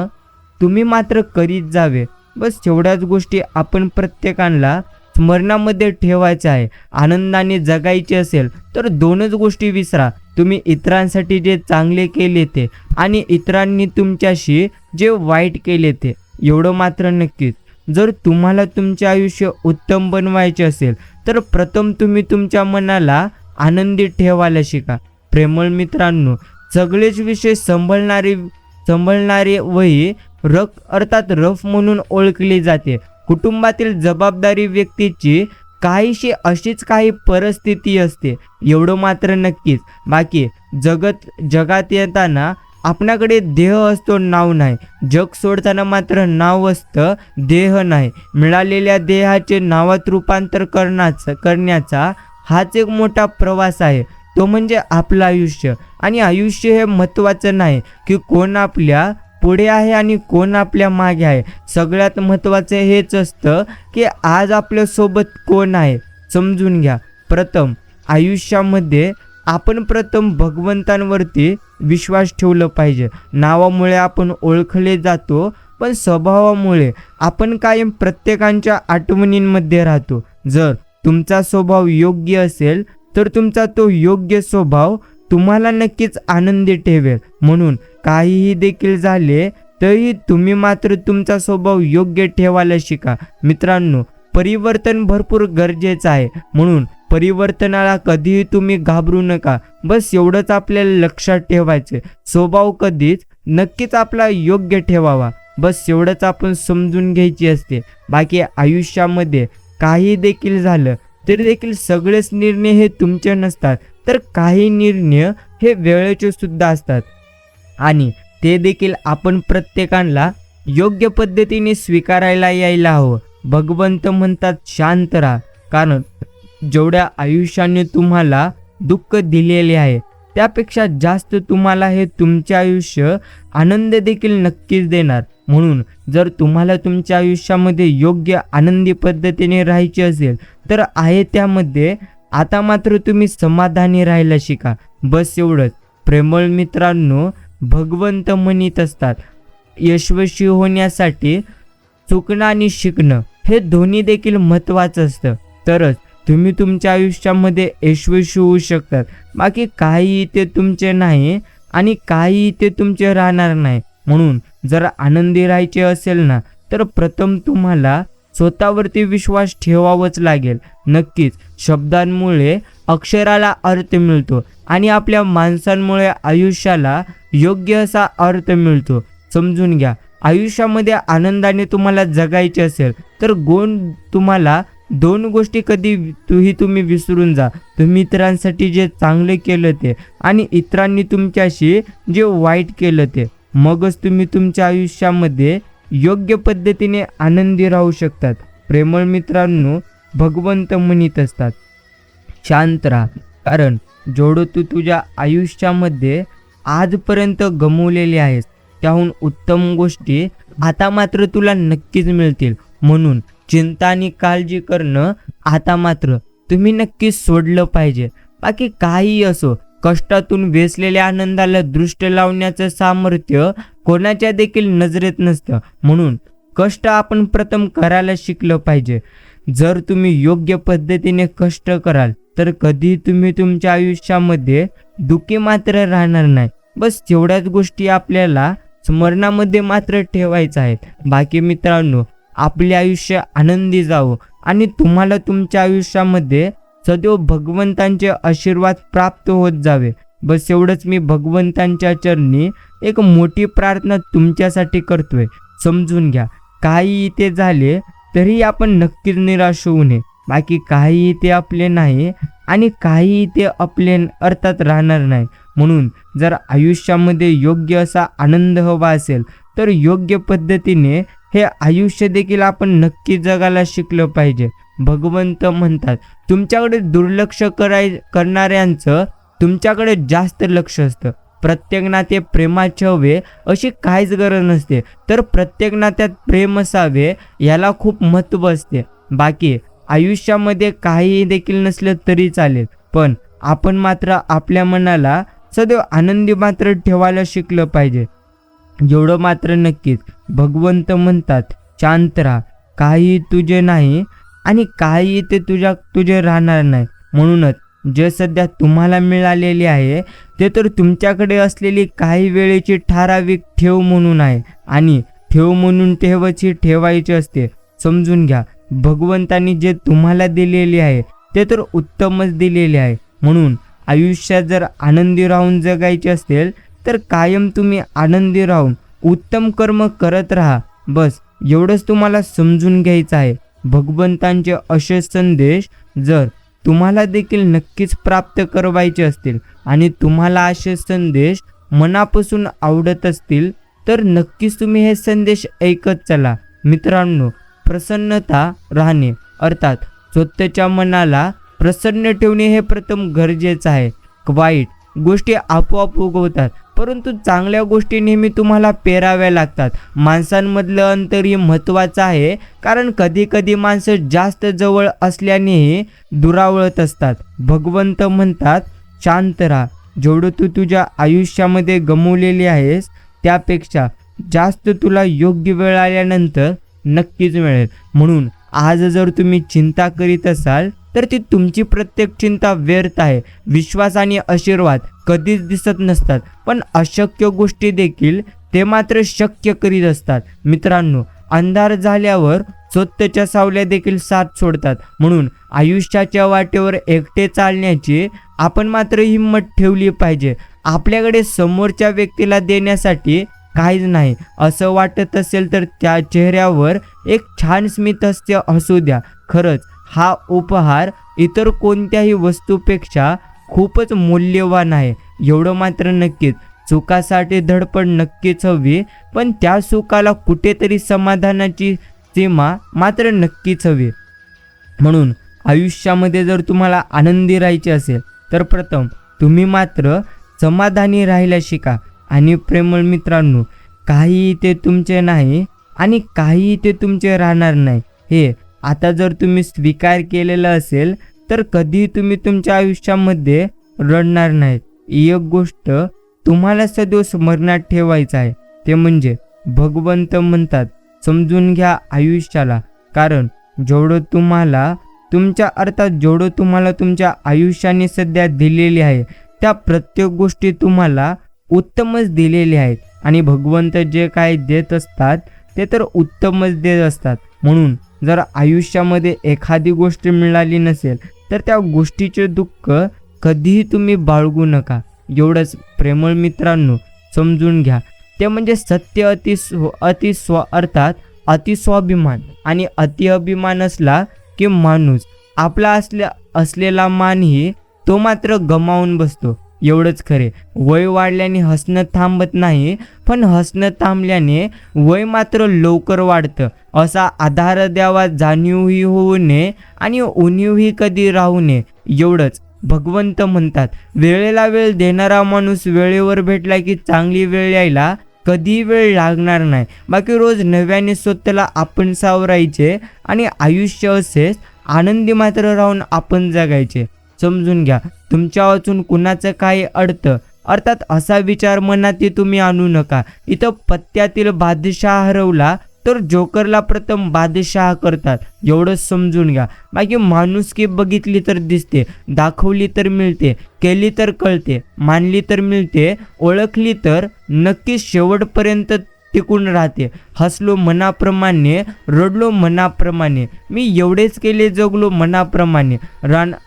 तुम्ही मात्र करीत जावे. बस एवढ्याच गोष्टी आपण प्रत्येकाला स्मरणामध्ये ठेवायचं आहे. आनंदाने जगायचे असेल तर दोनच गोष्टी विसरा. तुम्ही इतरांसाठी जे चांगले केले ते आणि इतरांनी तुमच्याशी जे वाईट केले ते, एवढं मात्र नक्कीच. जर तुम्हाला तुमचे आयुष्य उत्तम बनवायचे असेल तर प्रथम तुम्ही तुमच्या मनाला आनंदी ठेवायला शिका. प्रेमळ मित्रांनो, सगळेच विषय संभळणारे वही अर्थात रफ म्हणून ओळखली जाते. कुटुंबातील जबाबदारी व्यक्तीची काहीशी अशीच काही परिस्थिती असते, एवढं मात्र नक्कीच. बाकी जगात येताना आपल्याकडे देह असतो, नाव नाही. जग सोडताना मात्र नाव असतं, देह नाही. मिळालेल्या देहाचे नावात रूपांतर करण्याचा हाच एक मोठा प्रवास आहे, तो म्हणजे आपलं आयुष्य. आणि आयुष्य हे महत्त्वाचं नाही की कोण आपल्या पुढे आहे आणि कोण आपल्या मागे आहे. सगळ्यात महत्त्वाचं हेच असतं की आज आपल्यासोबत कोण आहे. समजून घ्या, प्रथम आयुष्यामध्ये आपण प्रथम भगवंतांवरती विश्वास ठेवलं पाहिजे. नावामुळे आपण ओळखले जातो, पण स्वभावामुळे आपण कायम प्रत्येकाच्या आठवणींमध्ये राहतो. जर तुमचा स्वभाव योग्य असेल तर तुमचा तो योग्य स्वभाव तुम्हाला नक्कीच आनंदी ठेवेल. म्हणून काहीही देखील झाले तरी तुम्ही मात्र तुमचा स्वभाव योग्य ठेवायला शिका. मित्रांनो, परिवर्तन भरपूर गरजेचं आहे, म्हणून परिवर्तनाला कधीही तुम्ही घाबरू नका. बस एवढंच आपल्याला लक्षात ठेवायचं, स्वभाव कधीच नक्कीच आपला योग्य ठेवावा. बस एवढंच आपण समजून घ्यायची असते. बाकी आयुष्यामध्ये काही देखील झालं तरी देखील सगळेच निर्णय हे तुमचे नसतात, तर काही निर्णय हे वेळेचे सुद्धा असतात आणि ते देखील आपण प्रत्येकाला योग्य पद्धतीने स्वीकारायला यायला हवं. भगवंत म्हणतात, शांत राहा, कारण जेवढ्या आयुष्याने तुम्हाला दुःख दिलेले आहे त्यापेक्षा जास्त तुम्हाला हे तुमचे आयुष्य आनंद देखील नक्कीच देणार. म्हणून जर तुम्हाला तुमच्या आयुष्यामध्ये योग्य आनंदी पद्धतीने राहायचे असेल तर आहे त्यामध्ये आता मात्र तुम्ही समाधानी राहायला शिका. बस एवढंच. प्रेमळ मित्रांनो, भगवंत म्हणत असतात, यशस्वी होण्यासाठी चुकणं आणि शिकणं हे दोन्ही देखील महत्त्वाचं असतं. तरच तुम्ही तुमच्या आयुष्यामध्ये यशस्वी होऊ शकतात. बाकी काही ते तुमचे नाही आणि काही ते तुमचे राहणार नाही. म्हणून जर आनंदी राहायचे असेल ना, तर प्रथम तुम्हाला स्वतःवरती विश्वास ठेवावाच लागेल. नक्कीच शब्दांमुळे अक्षराला अर्थ मिळतो आणि आपल्या माणसांमुळे आयुष्याला योग्य असा अर्थ मिळतो. समजून घ्या, आयुष्यामध्ये आनंदाने तुम्हाला जगायचे असेल तर तुम्हाला दोन गोष्टी तुम्ही विसरून जा. तुम्ही इतरांसाठी जे चांगले केलं ते आणि इतरांनी तुमच्याशी जे वाईट केलं ते. मगच तुम्ही तुमच्या आयुष्यामध्ये योग्य पद्धतीने आनंदी राहू शकतात. प्रेमळ मित्रांनो, भगवंत म्हणत असतात, शांत राहा, कारण जेवढं तू तुझ्या आयुष्यामध्ये आजपर्यंत गमावलेले आहेस त्याहून उत्तम गोष्टी आता मात्र तुला नक्कीच मिळतील. म्हणून चिंता आणि काळजी करणं आता मात्र तुम्ही नक्कीच सोडलं पाहिजे. बाकी काही असो, कष्टातून वेचलेल्या आनंदाला दृष्टी लावण्याचं सामर्थ्य कोणाच्या देखील नजरेत नसतं. म्हणून कष्ट आपण प्रथम करायला शिकलं पाहिजे. जर तुम्ही योग्य पद्धतीने कष्ट कराल तर कधी तुम्ही तुमच्या आयुष्यामध्ये दुःखी मात्र राहणार नाही. बस तेवढ्याच गोष्टी आपल्याला स्मरणामध्ये मात्र ठेवायचं आहेत. बाकी मित्रांनो, आपले आयुष्य आनंदी जावो आणि तुम्हाला तुमच्या आयुष्यामध्ये सदैव भगवंतांचे आशीर्वाद प्राप्त होत जावे. बस एवढंच मी भगवंतांच्या चरणी एक मोठी प्रार्थना तुमच्यासाठी करतोय. समजून घ्या, काही इथे झाले तरी आपण नक्कीच निराश होऊ नये. बाकी काही इथे आपले नाही आणि काही इथे आपले अर्थात राहणार नाही. म्हणून जर आयुष्यामध्ये योग्य असा आनंद हवा असेल तर योग्य पद्धतीने हे आयुष्य देखील आपण नक्की जगायला शिकलं पाहिजे. भगवंत म्हणतात, तुमच्याकडे दुर्लक्ष करणाऱ्यांचं तुमच्याकडे जास्त लक्ष असतं. प्रत्येक नाते प्रेमाचे हवे अशी काहीच गरज नसते, तर प्रत्येक नात्यात प्रेम असावे याला खूप महत्त्व असते. बाकी आयुष्यामध्ये काही देखील नसलं तरी चालेल, पण आपण मात्र आपल्या मनाला सदैव आनंदी मात्र ठेवायला शिकलं पाहिजे. जेवढं मात्र नक्कीच भगवंत म्हणतात, शांत राहा, काही तुझे नाही आणि काही ते तुझे राहणार नाही. म्हणूनच जे सध्या तुम्हाला मिळालेले आहे ते तर तुमच्याकडे असलेली काही वेळेची ठराविक ठेव म्हणून आहे आणि ठेव म्हणून ठेवायची असते. समजून घ्या, भगवंतांनी जे तुम्हाला दिलेले आहे ते तर उत्तमच दिलेले आहे. म्हणून आयुष्यात जर आनंदी राहून जगायचे असेल तर कायम तुम्ही आनंदी राहून उत्तम कर्म करत राहा. बस एवढंच तुम्हाला समजून घ्यायचं आहे. भगवंतांचे असे संदेश जर तुम्हाला देखील नक्कीच प्राप्त करवायचे असतील आणि तुम्हाला असे संदेश मनापासून आवडत असतील तर नक्कीच तुम्ही हे संदेश ऐकत चला. मित्रांनो, प्रसन्नता राहणे अर्थात स्वतःच्या मनाला प्रसन्न ठेवणे हे प्रथम गरजेचं आहे. वाईट गोष्टी आपोआप उगवतात, परंतु चांगल्या गोष्टी नेहमी तुम्हाला पेराव्या लागतात. माणसांमधलं अंतरही महत्त्वाचं आहे, कारण कधी कधी माणसं जास्त जवळ असल्यानेही दुरावळत असतात. भगवंत म्हणतात, शांत राहा, जेवढं तू तुझ्या आयुष्यामध्ये गमावलेली आहेस त्यापेक्षा जास्त तुला योग्य वेळ आल्यानंतर नक्कीच मिळेल. म्हणून आज जर तुम्ही चिंता करीत असाल तर ती तुमची प्रत्येक चिंता व्यर्थ आहे. विश्वास आणि आशीर्वाद कधीच दिसत नसतात, पण अशक्य गोष्टी देखील ते मात्र शक्य करीत असतात. मित्रांनो, अंधार झाल्यावर स्वतःच्या सावल्या देखील साथ सोडतात. म्हणून आयुष्याच्या वाटेवर एकटे चालण्याची आपण मात्र हिंमत ठेवली पाहिजे. आपल्याकडे समोरच्या व्यक्तीला देण्यासाठी काहीच नाही असं वाटत असेल तर त्या चेहऱ्यावर एक छान स्मित असू द्या. खरंच हा उपहार इतर कोणत्याही वस्तूपेक्षा खूपच मूल्यवान आहे. एवढं मात्र नक्कीच, सुखासाठी धडपड नक्कीच हवी, पण त्या सुखाला कुठेतरी समाधानाची सीमा मात्र नक्कीच हवी. म्हणून आयुष्यामध्ये जर तुम्हाला आनंदी राहायचे असेल तर प्रथम तुम्ही मात्र समाधानी राहायला शिका. आणि प्रेमळ मित्रांनो, काही ते तुमचे नाही आणि काही ते तुमचे राहणार नाही हे आता जर तुम्ही स्वीकार केलेलं असेल तर कधी तुम्ही तुमच्या आयुष्यामध्ये रडणार नाहीत. एक गोष्ट तुम्हाला सदैव स्मरणात ठेवायचं आहे, ते म्हणजे भगवंत म्हणतात, समजून घ्या आयुष्याला, कारण जेवढं तुम्हाला जेवढं तुम्हाला तुमच्या आयुष्याने सध्या दिलेली आहे त्या प्रत्येक गोष्टी तुम्हाला उत्तमच दिलेली आहेत आणि भगवंत जे काही देत असतात ते तर उत्तमच देत असतात. म्हणून जर आयुष्यामध्ये एखादी गोष्ट मिळाली नसेल तर त्या गोष्टीचे दुःख कधीही तुम्ही बाळगू नका. एवढंच प्रेमळ मित्रांनो समजून घ्या. ते म्हणजे सत्य अर्थात अतिस्वाभिमान आणि अतिअभिमान असला की माणूस आपला असलेला मानही तो मात्र गमावून बसतो. एवढंच खरे. वय वाढल्याने हसणं थांबत नाही, पण हसणं थांबल्याने वय मात्र लवकर वाढतं. असा आधार द्यावा जाणीवही होऊ नये आणि उणीवही कधी राहू नये. एवढंच भगवंत म्हणतात. वेळेला वेळ देणारा माणूस वेळेवर भेटला की चांगली वेळ यायला कधी वेळ लागणार नाही. बाकी रोज नव्याने स्वतःला आपण सावरायचे आणि आयुष्य असेच आनंदी मात्र राहून आपण जगायचे. समजून घ्या. तुमच्या वाचून कुणाचं काही अडतं अर्थात असा विचार मनात तुम्ही आणू नका. इथं पत्त्यातील बादशाह हरवला तर जोकरला प्रथम बादशाह करतात. एवढंच समजून घ्या. बाकी माणुसकी बघितली तर दिसते, दाखवली तर मिळते, केली तर कळते, मानली तर मिळते, ओळखली तर नक्कीच शेवटपर्यंत टिकून राहते. हसलो मनाप्रमाणे, रडलो मनाप्रमाणे, मी एवढेच केले जगलो मनाप्रमाणे.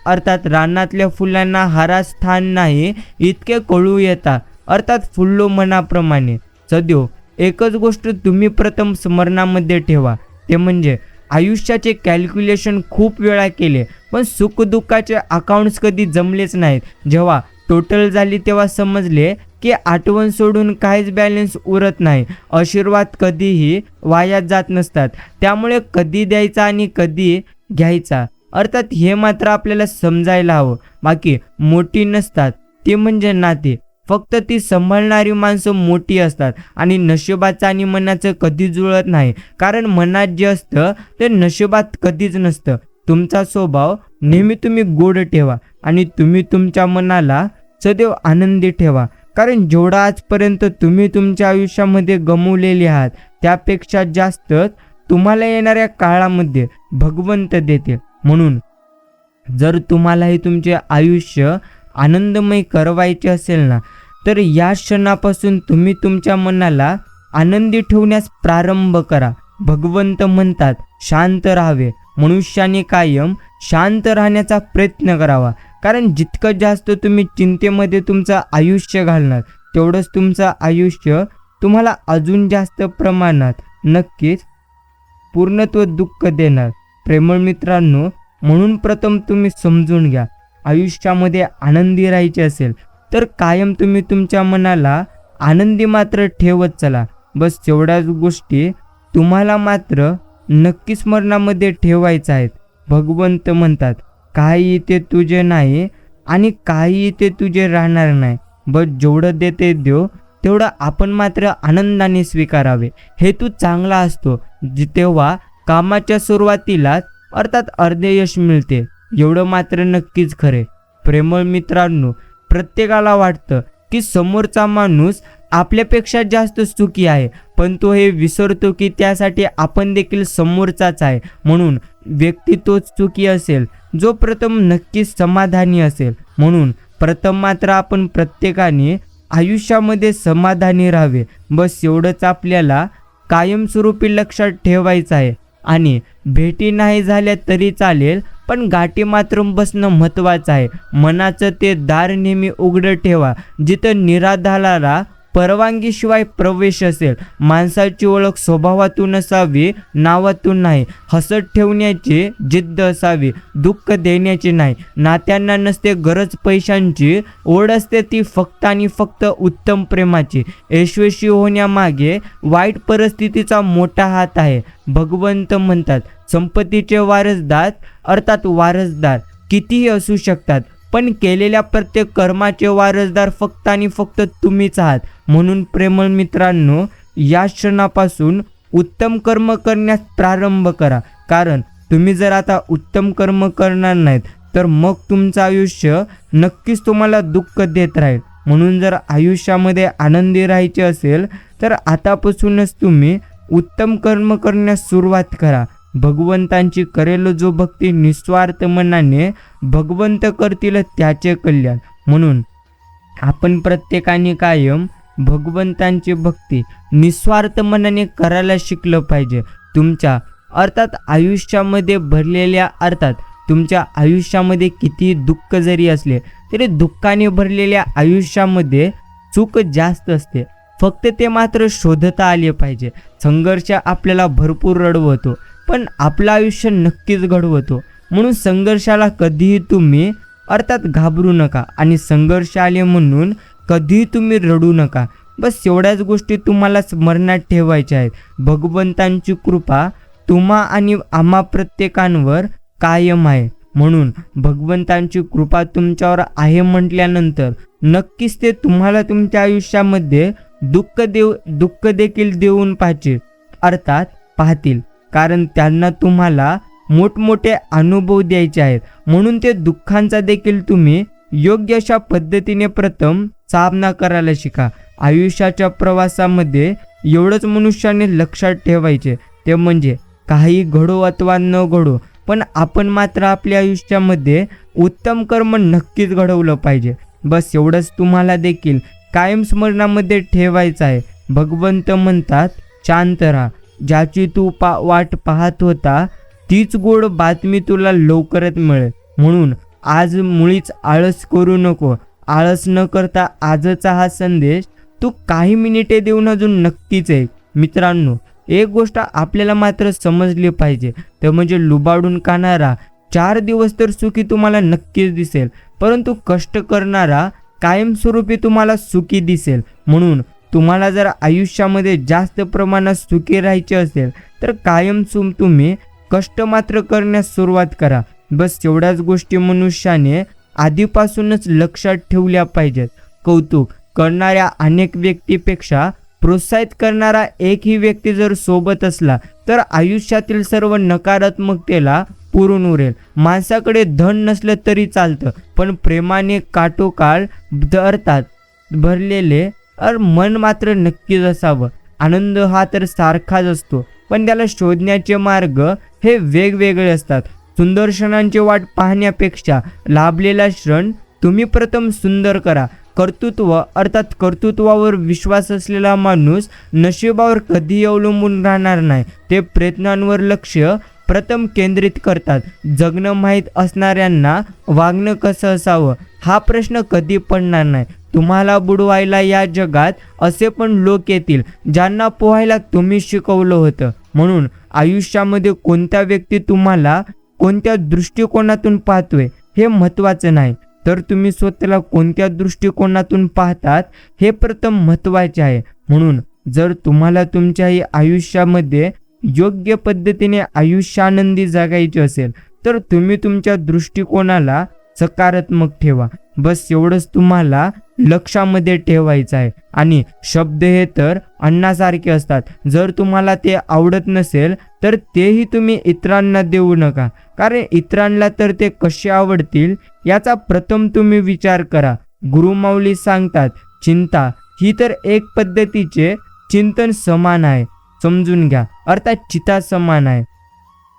अर्थात रानातल्या फुलांना हारा स्थान नाही इतके कळू येता अर्थात फुललो मनाप्रमाणे. सदैव एकच गोष्ट तुम्ही प्रथम स्मरणामध्ये ठेवा, ते म्हणजे आयुष्याचे कॅल्क्युलेशन खूप वेळा केले पण सुखदुःखाचे अकाउंट्स कधी जमलेच नाहीत. जेव्हा टोटल झाली तेव्हा समजले की आठवण सोडून काहीच बॅलन्स उरत नाही. आशीर्वाद कधीही वाया जात नसतात, त्यामुळे कधी द्यायचा आणि कधी घ्यायचा अर्थात हे मात्र आपल्याला समजायला हवं. बाकी मोठी नसतात ते म्हणजे नाते, फक्त ती सांभाळणारी माणसं मोठी असतात. आणि नशिबाचं आणि मनाचं कधी जुळत नाही, कारण मनात जे असतं ते नशिबात कधीच नसतं. तुमचा स्वभाव नेहमी तुम्ही गोड ठेवा आणि तुम्ही तुमच्या मनाला सदैव आनंदी ठेवा, कारण जेवढं आजपर्यंत तुम्ही तुमच्या आयुष्यामध्ये गमावलेले आहात त्यापेक्षा जास्त तुम्हाला येणाऱ्या काळामध्ये भगवंत देते. म्हणून जर तुम्हालाही तुमचे आयुष्य आनंदमय करवायचे असेल ना तर या क्षणापासून तुम्ही तुमच्या मनाला आनंदी ठेवण्यास प्रारंभ करा. भगवंत म्हणतात शांत राहावे. मनुष्याने कायम शांत राहण्याचा प्रयत्न करावा, कारण जितकं जास्त तुम्ही चिंतेमध्ये तुमचं आयुष्य घालणार तेवढंच तुमचं आयुष्य तुम्हाला अजून जास्त प्रमाणात नक्कीच पूर्णत्व दुःख देणार. प्रेमळ मित्रांनो, म्हणून प्रथम तुम्ही समजून घ्या. आयुष्यामध्ये आनंदी राहायचे असेल तर कायम तुम्ही तुमच्या मनाला आनंदी मात्र ठेवत चला. बस एवढ्याच गोष्टी तुम्हाला मात्र नक्की स्मरणामध्ये ठेवायचं आहेत. भगवंत म्हणतात काही इथे तुझे नाही आणि काही इथे तुझे राहणार नाही. बस जेवढं देते देव तेवढं आपण मात्र आनंदाने स्वीकारावे. हेतू चांगला असतो तेव्हा कामाच्या सुरुवातीलाच अर्थात अर्धे यश मिळते, एवढं मात्र नक्कीच खरे. प्रेमळ मित्रांनो, प्रत्येकाला वाटतं की समोरचा माणूस आपल्यापेक्षा जास्त सुखी आहे, पण तो हे विसरतो की त्यासाठी आपण देखील समोरचाच आहे. म्हणून व्यक्ती तोच सुखी असेल जो प्रथम नक्कीच समाधानी असेल. म्हणून प्रथम मात्र आपण प्रत्येकाने आयुष्यामध्ये समाधानी राहावे. बस एवढंच आपल्याला कायमस्वरूपी लक्षात ठेवायचं आहे. आणि भेटी नाही झाल्या तरी चालेल, पण गाठी मात्र बसणं महत्त्वाचं आहे. मनाचं ते दार नेहमी उघडं ठेवा जिथं निराधाराला परवानगीशिवाय प्रवेश असेल. माणसाची ओळख स्वभावातून असावी, नावातून नाही. हसत ठेवण्याची जिद्द असावी, दुःख देण्याची नाही. नात्यांना नसते गरज पैशांची, ओढ असते ती फक्त आणि फक्त उत्तम प्रेमाची. यशस्वी होण्यामागे वाईट परिस्थितीचा मोठा हात आहे. भगवंत म्हणतात संपत्तीचे वारसदार कितीही असू शकतात, पण केलेल्या प्रत्येक कर्माचे वारसदार फक्त आणि फक्त तुम्हीच आहात. म्हणून प्रेमळ मित्रांनो, या क्षणापासून उत्तम कर्म करण्यास प्रारंभ करा, कारण तुम्ही जर आता उत्तम कर्म करणार नाहीत तर मग तुमचं आयुष्य नक्कीच तुम्हाला दुःख देत राहील. म्हणून जर आयुष्यामध्ये आनंदी राहायचे असेल तर आतापासूनच तुम्ही उत्तम कर्म करण्यास सुरुवात करा. भगवंतांची करेल जो भक्ती निस्वार्थ मनाने, भगवंत करतील त्याचे कल्याण. म्हणून आपण प्रत्येकाने कायम भगवंतांची भक्ती निस्वार्थ मनाने करायला शिकलं पाहिजे. तुमच्या तुमच्या आयुष्यामध्ये किती दुःख जरी असले तरी दुःखाने भरलेल्या आयुष्यामध्ये सुख जास्त असते, फक्त ते मात्र शोधता आले पाहिजे. संघर्ष आपल्याला भरपूर रडवतो, पण आपलं आयुष्य नक्कीच घडवतो. म्हणून संघर्षाला कधीही तुम्ही घाबरू नका आणि संघर्ष आले म्हणून कधीही तुम्ही रडू नका. बस एवढ्याच गोष्टी तुम्हाला स्मरणात ठेवायच्या आहेत. भगवंतांची कृपा तुम्हा आणि आम्हा प्रत्येकांवर कायम आहे. म्हणून भगवंतांची कृपा तुमच्यावर आहे म्हटल्यानंतर नक्कीच ते तुम्हाला तुमच्या आयुष्यामध्ये दुःख देखील देऊन पाहतील, कारण त्यांना तुम्हाला मोठमोठे अनुभव द्यायचे आहेत. म्हणून ते दुःखांचा देखील तुम्ही योग्य अशा पद्धतीने प्रथम सामना करायला शिका. आयुष्याच्या प्रवासामध्ये एवढंच मनुष्याने लक्षात ठेवायचे, ते म्हणजे काही घडो अथवा न घडो, पण आपण मात्र आपल्या आयुष्यामध्ये उत्तम कर्म नक्कीच घडवलं पाहिजे. बस एवढंच तुम्हाला देखील कायम स्मरणामध्ये ठेवायचं आहे. भगवंत म्हणतात, शांत राहा, ज्याची तू वाट पाहत होता तीच गोड बातमी तुला लवकरच मिळेल. म्हणून आज मुळीच आळस करू नको. आळस न करता आजचा हा संदेश तू काही मिनिटे देऊन अजून नक्कीच आहे. मित्रांनो, एक गोष्ट आपल्याला मात्र समजली पाहिजे, ते म्हणजे लुबाडून खाणारा 4 दिवस तर सुखी तुम्हाला नक्कीच दिसेल, परंतु कष्ट करणारा कायमस्वरूपी तुम्हाला सुखी दिसेल. म्हणून तुम्हाला जर आयुष्यामध्ये जास्त प्रमाणात सुखी राहायचे असेल तर कायम तुम्ही कष्ट मात्र करण्यास सुरुवात करा. बस एवढ्याच गोष्टी मनुष्याने आधीपासूनच लक्षात ठेवल्या पाहिजेत. कौतुक करणाऱ्या अनेक व्यक्तीपेक्षा प्रोत्साहित करणारा एकही व्यक्ती जर सोबत असला तर आयुष्यातील सर्व नकारात्मकतेला पुरून उरेल. माणसाकडे धन नसलं तरी चालतं, पण प्रेमाने काटोकाळ भरलेले मन मात्र नक्कीच असावं. आनंद हा तर सारखाच असतो, पण त्याला शोधण्याचे मार्ग हे वेगवेगळे असतात. सुंदर क्षणांची वाट पाहण्यापेक्षा लाभलेला क्षण तुम्ही प्रथम सुंदर करा. कर्तृत्वावर विश्वास असलेला माणूस नशिबावर कधी अवलंबून राहणार नाही. ते प्रयत्नांवर लक्ष प्रथम केंद्रित करतात. जगणं माहीत असणाऱ्यांना वागणं कसं असावं हा प्रश्न कधी पडणार नाही. तुम्हाला बुडवायला या जगात असे पण लोक येतील ज्यांना पोहायला तुम्ही शिकवलं होतं. म्हणून आयुष्यामध्ये कोणत्या व्यक्ती तुम्हाला कोणत्या दृष्टिकोनातून पाहतोय हे महत्त्वाचं नाही, तर तुम्ही स्वतःला कोणत्या दृष्टिकोनातून पाहतात हे प्रथम महत्त्वाचे आहे. म्हणून जर तुम्हाला तुमच्याही आयुष्यामध्ये योग्य पद्धतीने आयुष्यानंदी जगायचे असेल तर तुम्ही तुमच्या दृष्टिकोनाला सकारात्मक ठेवा. बस एवढंच तुम्हाला लक्षामध्ये ठेवायचं आहे. आणि शब्द हे तर अन्नासारखे असतात, जर तुम्हाला ते आवडत नसेल तर तेही तुम्ही इतरांना देऊ नका, कारण इतरांना तर ते कसे आवडतील याचा प्रथम तुम्ही विचार करा. गुरुमाऊली सांगतात, चिंता ही तर एक पद्धतीचे चिंतन समान आहे, समजून घ्या, अर्थात चिता समान आहे.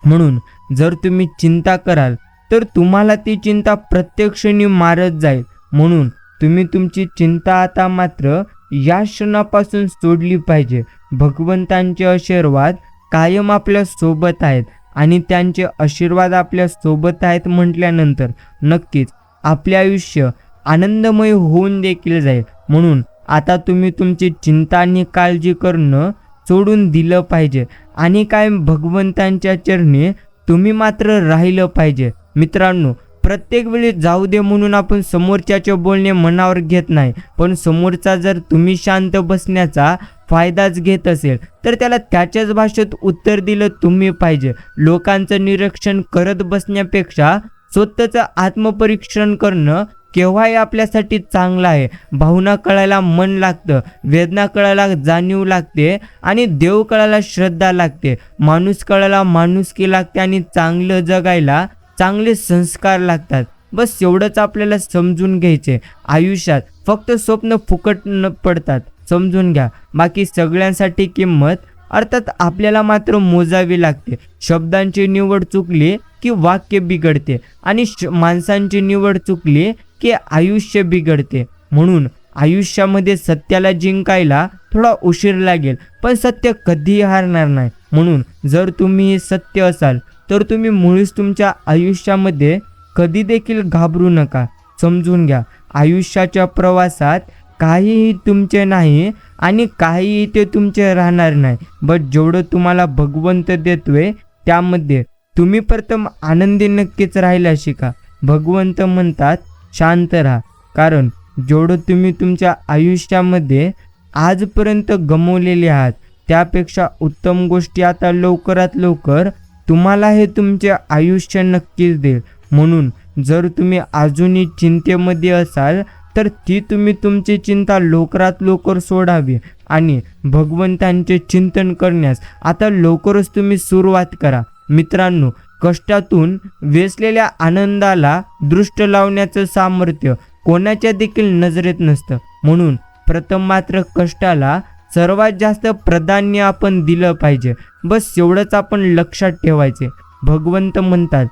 म्हणून जर तुम्ही चिंता कराल तर तुम्हाला ती चिंता प्रत्येक क्षणी मारत जाईल. म्हणून तुम्ही तुमची चिंता आता मात्र या क्षणापासून सोडली पाहिजे. भगवंतांचे आशीर्वाद कायम आपल्या सोबत आहेत आणि त्यांचे आशीर्वाद आपल्या सोबत आहेत म्हटल्यानंतर नक्कीच आपले आयुष्य आनंदमय होऊन देखील जाईल. म्हणून आता तुम्ही तुमची चिंता आणि काळजी करणं सोडून दिलं पाहिजे आणि कायम भगवंतांच्या चरणी तुम्ही मात्र राहिलं पाहिजे. मित्रांनो, प्रत्येक वेळी जाऊ दे म्हणून आपण समोरच्याचे बोलणे मनावर घेत नाही, पण समोरचा जर तुम्ही शांत बसण्याचा फायदाच घेत असेल तर त्याला त्याच्याच भाषेत उत्तर दिलं तुम्ही पाहिजे. लोकांचं निरीक्षण करत बसण्यापेक्षा स्वतःचं आत्मपरीक्षण करणं केव्हाही आपल्यासाठी चांगलं आहे. भावना कळायला मन लागतं, वेदना कळायला जाणीव लागते आणि देव कळायला श्रद्धा लागते. माणूस कळायला माणुसकी लागते आणि चांगलं जगायला चांगले संस्कार लागतात. बस एवढंच आपल्याला समजून घ्यायचे. आयुष्यात फक्त स्वप्न फुकट न पडतात, समजून घ्या. बाकी सगळ्यांसाठी किंमत अर्थात आपल्याला मात्र मोजावी लागते. शब्दांची निवड चुकली की वाक्य बिघडते आणि माणसांची निवड चुकली की आयुष्य बिघडते. म्हणून आयुष्यामध्ये सत्याला जिंकायला थोडा उशीर लागेल, पण सत्य कधीही हारणार नाही. म्हणून जर तुम्ही सत्य असाल तर तुम्ही मुळीच तुमच्या आयुष्यामध्ये कधी देखील घाबरू नका. समजून घ्या, आयुष्याच्या प्रवासात काहीही तुमचे नाही आणि काहीही ते तुमचे राहणार नाही. बट जेवढं तुम्हाला भगवंत देतोय त्यामध्ये तुम्ही प्रथम आनंदी नक्कीच राहायला शिका. भगवंत म्हणतात शांत राहा, कारण जेवढं तुम्ही तुमच्या आयुष्यामध्ये आजपर्यंत गमावलेले आहात त्यापेक्षा उत्तम गोष्टी आता लवकरात लवकर तुम्हाला हे तुमचे आयुष्य नक्कीच देईल. म्हणून जर तुम्ही अजूनही चिंतेमध्ये असाल तर ती तुम्ही तुमची चिंता लवकरात लवकर सोडावी आणि भगवंतांचे चिंतन करण्यास आता लवकरच तुम्ही सुरुवात करा. मित्रांनो, कष्टातून वेचलेल्या आनंदाला दृष्ट लावण्याचं सामर्थ्य कोणाच्या देखील नजरेत नसतं. म्हणून प्रथम मात्र कष्टाला सर्वात जास्त प्राधान्य आपण दिलं पाहिजे. बस एवढंच आपण लक्षात ठेवायचे. भगवंत म्हणतात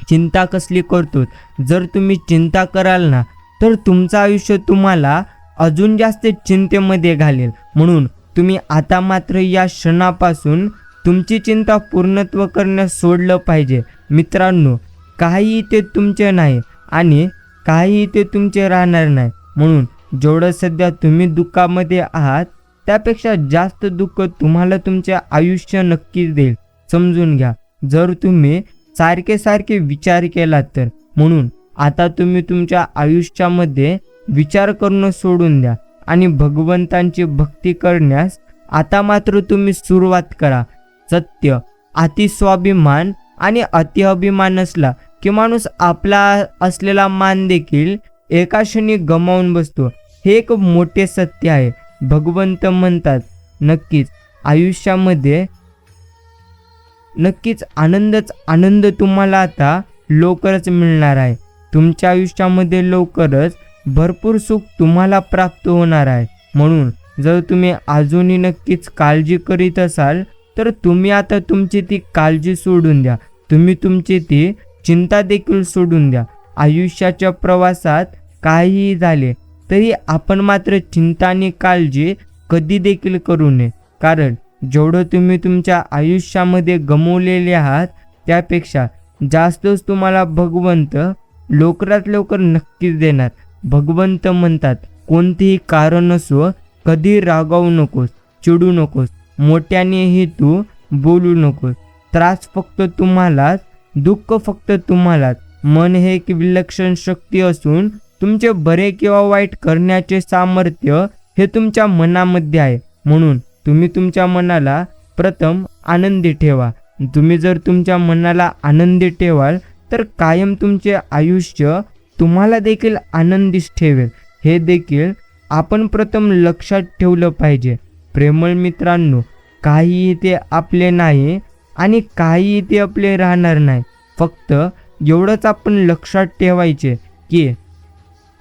चिंता कसली करतो, जर तुम्ही चिंता कराल ना तर तुमचं आयुष्य तुम्हाला अजून जास्त चिंतेमध्ये घालेल. म्हणून तुम्ही आता मात्र या क्षणापासून तुमची चिंता पूर्णत्व करण्यास सोडलं पाहिजे. मित्रांनो, काही ते तुमचे नाही आणि काही ते तुमचे राहणार नाही. म्हणून जेवढं सध्या तुम्ही दुःखामध्ये आहात त्यापेक्षा जास्त दुःख तुम्हाला तुमचे आयुष्य नक्कीच देईल. समजून घ्या, जर तुम्ही सारखे विचार केलात तर. म्हणून आता तुम्ही तुमच्या आयुष्यामध्ये विचार करणं सोडून द्या आणि भगवंतांची भक्ती करण्यास आता मात्र तुम्ही सुरुवात करा. सत्य, अतिस्वाभिमान आणि अतिअभिमान असला की माणूस आपला असलेला मान देखील एका क्षणी गमावून बसतो. हे एक मोठे सत्य आहे. भगवंत म्हणतात नक्कीच आयुष्यामध्ये नक्कीच आनंद तुम्हाला आता लवकरच मिळणार आहे. तुमच्या आयुष्यामध्ये लवकरच भरपूर सुख तुम्हाला प्राप्त होणार आहे. म्हणून जर तुम्ही अजूनही नक्कीच काळजी करीत असाल तर तुम्ही आता तुमची ती काळजी सोडून द्या. तुम्ही तुमची ती चिंता देखील सोडून द्या. आयुष्याच्या प्रवासात काहीही झाले तरी आपण मात्र चिंता आणि काळजी कधी देखील करू नये, कारण जेवढं तुम्ही तुमच्या आयुष्यामध्ये गमावलेले आहात त्यापेक्षा जास्तच तुम्हाला भगवंत लवकरात लवकर नक्कीच देणार. भगवंत म्हणतात कोणतेही कारण असो कधी रागावू नकोस, चिडू नकोस, मोठ्यानेही तू बोलू नकोस. त्रास फक्त तुम्हालाच, दुःख फक्त तुम्हालाच. मन हे एक विलक्षण शक्ती असून तुमचे बरे किंवा वाईट करण्याचे सामर्थ्य हे तुमच्या मनामध्ये आहे. म्हणून तुम्ही तुमच्या मनाला प्रथम आनंदी ठेवा. तुम्ही जर तुमच्या मनाला आनंदी ठेवाल तर कायम तुमचे आयुष्य तुम्हाला देखील आनंदीच ठेवेल. हे देखील आपण प्रथम लक्षात ठेवलं पाहिजे. प्रेमळ मित्रांनो, काहीही ते आपले नाही आणि काहीही ते आपले राहणार नाही. फक्त एवढंच आपण लक्षात ठेवायचे की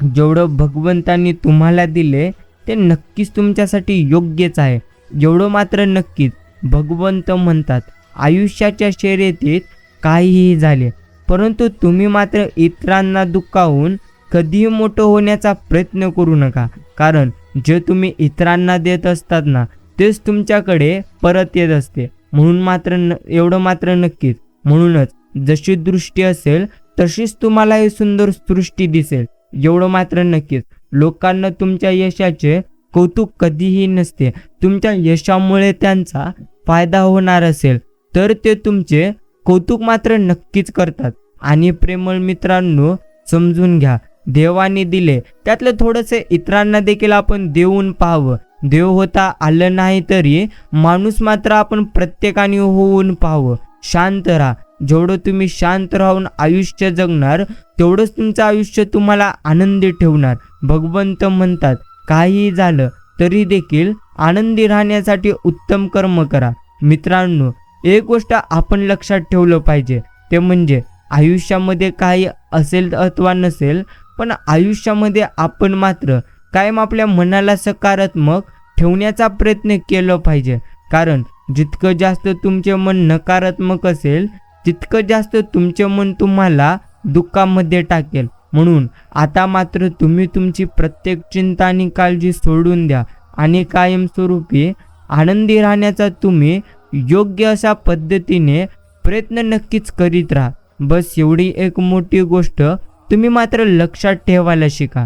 जेवढं भगवंतांनी तुम्हाला दिले ते नक्कीच तुमच्यासाठी योग्यच आहे. एवढं मात्र नक्कीच. भगवंत म्हणतात आयुष्याच्या शर्यतीत काहीही झाले परंतु तुम्ही मात्र इतरांना दुखावून कधीही मोठं होण्याचा प्रयत्न करू नका, कारण जे तुम्ही इतरांना देत असतात ना तेच तुमच्याकडे परत येत असते. म्हणून मात्र एवढं मात्र नक्कीच. म्हणूनच जशी दृष्टी असेल तशीच तुम्हाला ही सुंदर सृष्टी दिसेल. एवढं मात्र नक्कीच. लोकांना तुमच्या यशाचे कौतुक कधीही नसते. तुमच्या यशामुळे त्यांचा फायदा होणार असेल तर ते तुमचे कौतुक मात्र नक्कीच करतात. आणि प्रेमळ मित्रांनो, समजून घ्या, देवाने दिले त्यातलं थोडंसं इतरांना देखील आपण देऊन पाहावं. देव होता आलं नाही तरी माणूस मात्र आपण प्रत्येकाने होऊन पाहावं. शांत राहा. जेवढं तुम्ही शांत राहून आयुष्य जगणार तेवढंच तुमचं आयुष्य तुम्हाला आनंदी ठेवणार. भगवंत म्हणतात काही झालं तरी देखील आनंदी राहण्यासाठी उत्तम कर्म करा. मित्रांनो, एक गोष्ट आपण लक्षात ठेवलं पाहिजे ते म्हणजे आयुष्यामध्ये काही असेल अथवा नसेल पण आयुष्यामध्ये आपण मात्र कायम आपल्या मनाला सकारात्मक ठेवण्याचा प्रयत्न केला पाहिजे, कारण जितकं जास्त तुमचे मन नकारात्मक असेल तितकं जास्त तुमचे मन तुम्हाला दुःखामध्ये टाकेल. म्हणून आता मात्र तुम्ही तुमची प्रत्येक चिंता आणि काळजी सोडून द्या आणि कायमस्वरूपी आनंदी राहण्याचा तुम्ही योग्य अशा पद्धतीने प्रयत्न नक्कीच करीत राहा. बस एवढी एक मोठी गोष्ट तुम्ही मात्र लक्षात ठेवायला शिका.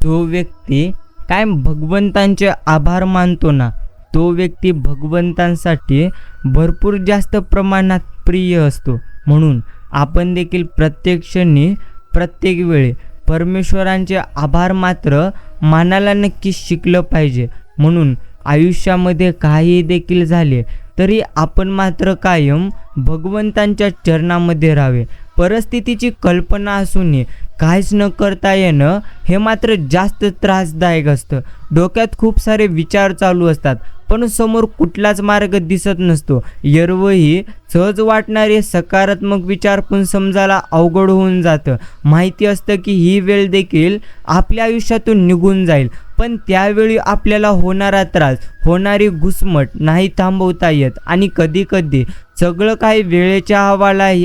जो व्यक्ती कायम भगवंतांचे आभार मानतो ना, तो व्यक्ती भगवंतांसाठी भरपूर जास्त प्रमाणात प्रिय असतो. म्हणून आपण देखील प्रत्येक क्षणी प्रत्येक वेळी परमेश्वरांचे आभार मात्र मानायला नक्की शिकलं पाहिजे. म्हणून आयुष्यामध्ये काही देखील झाले तरी आपण मात्र कायम भगवंतांच्या चरणामध्ये राहावे. परिस्थितीची कल्पना असूनही काहीच न करता येणं हे मात्र जास्त त्रासदायक असतं. डोक्यात खूप सारे विचार चालू असतात पण समोर कुठलाच मार्ग दिसत नसतो. एरवी सहज वाटणारे सकारात्मक विचार पण समजायला अवघड होऊन जातं. माहिती असतं की ही वेळ देखील आपल्या आयुष्यातून निघून जाईल, पण त्यावेळी आपल्याला होणारा त्रास, होणारी घुसमट नाही थांबवता येत आणि कधीकधी सगळं काही वेळेच्या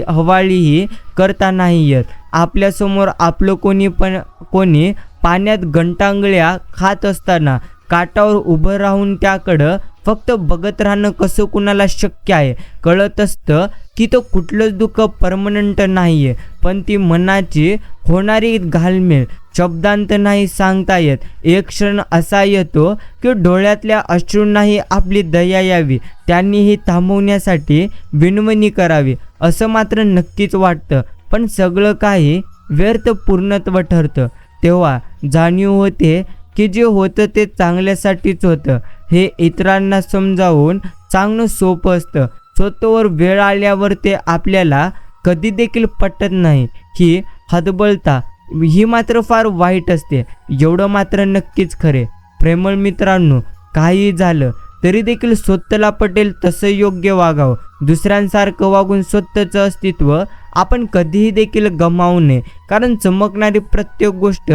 हवालीही करता नाही येत. आपल्यासमोर आपलं कोणी पाण्यात गंटांगळ्या खात असताना काठावर उभं राहून त्याकडं फक्त बघत राहणं कसं कुणाला शक्य आहे. कळत असतं की तो कुठलंच दुःख परमनंट नाही आहे, पण ती मनाची होणारी घालमेल शब्दांत नाही सांगता येत. एक क्षण असा येतो की डोळ्यातल्या अश्रूंनाही आपली दया यावी, त्यांनीही थांबवण्यासाठी विनवणी करावी असं मात्र नक्कीच वाटतं. पण सगळं काही व्यर्थ पूर्णत्व ठरतं. तेव्हा जाणीव होते की जे होतं ते चांगल्यासाठीच होतं. हे इतरांना समजावून सांगणं सोपं असतं, स्वतःवर वेळ आल्यावर ते आपल्याला कधी देखील पटत नाही. ही हतबलता ही मात्र फार वाईट असते, एवढं मात्र नक्कीच खरे. प्रेमळ मित्रांनो, काही झालं तरी देखील स्वतःला पटेल तसं योग्य वागावं. दुसऱ्यांसारखं वागून स्वतःचं अस्तित्व आपण कधीही देखील गमावू नये, कारण चमकणारी प्रत्येक गोष्ट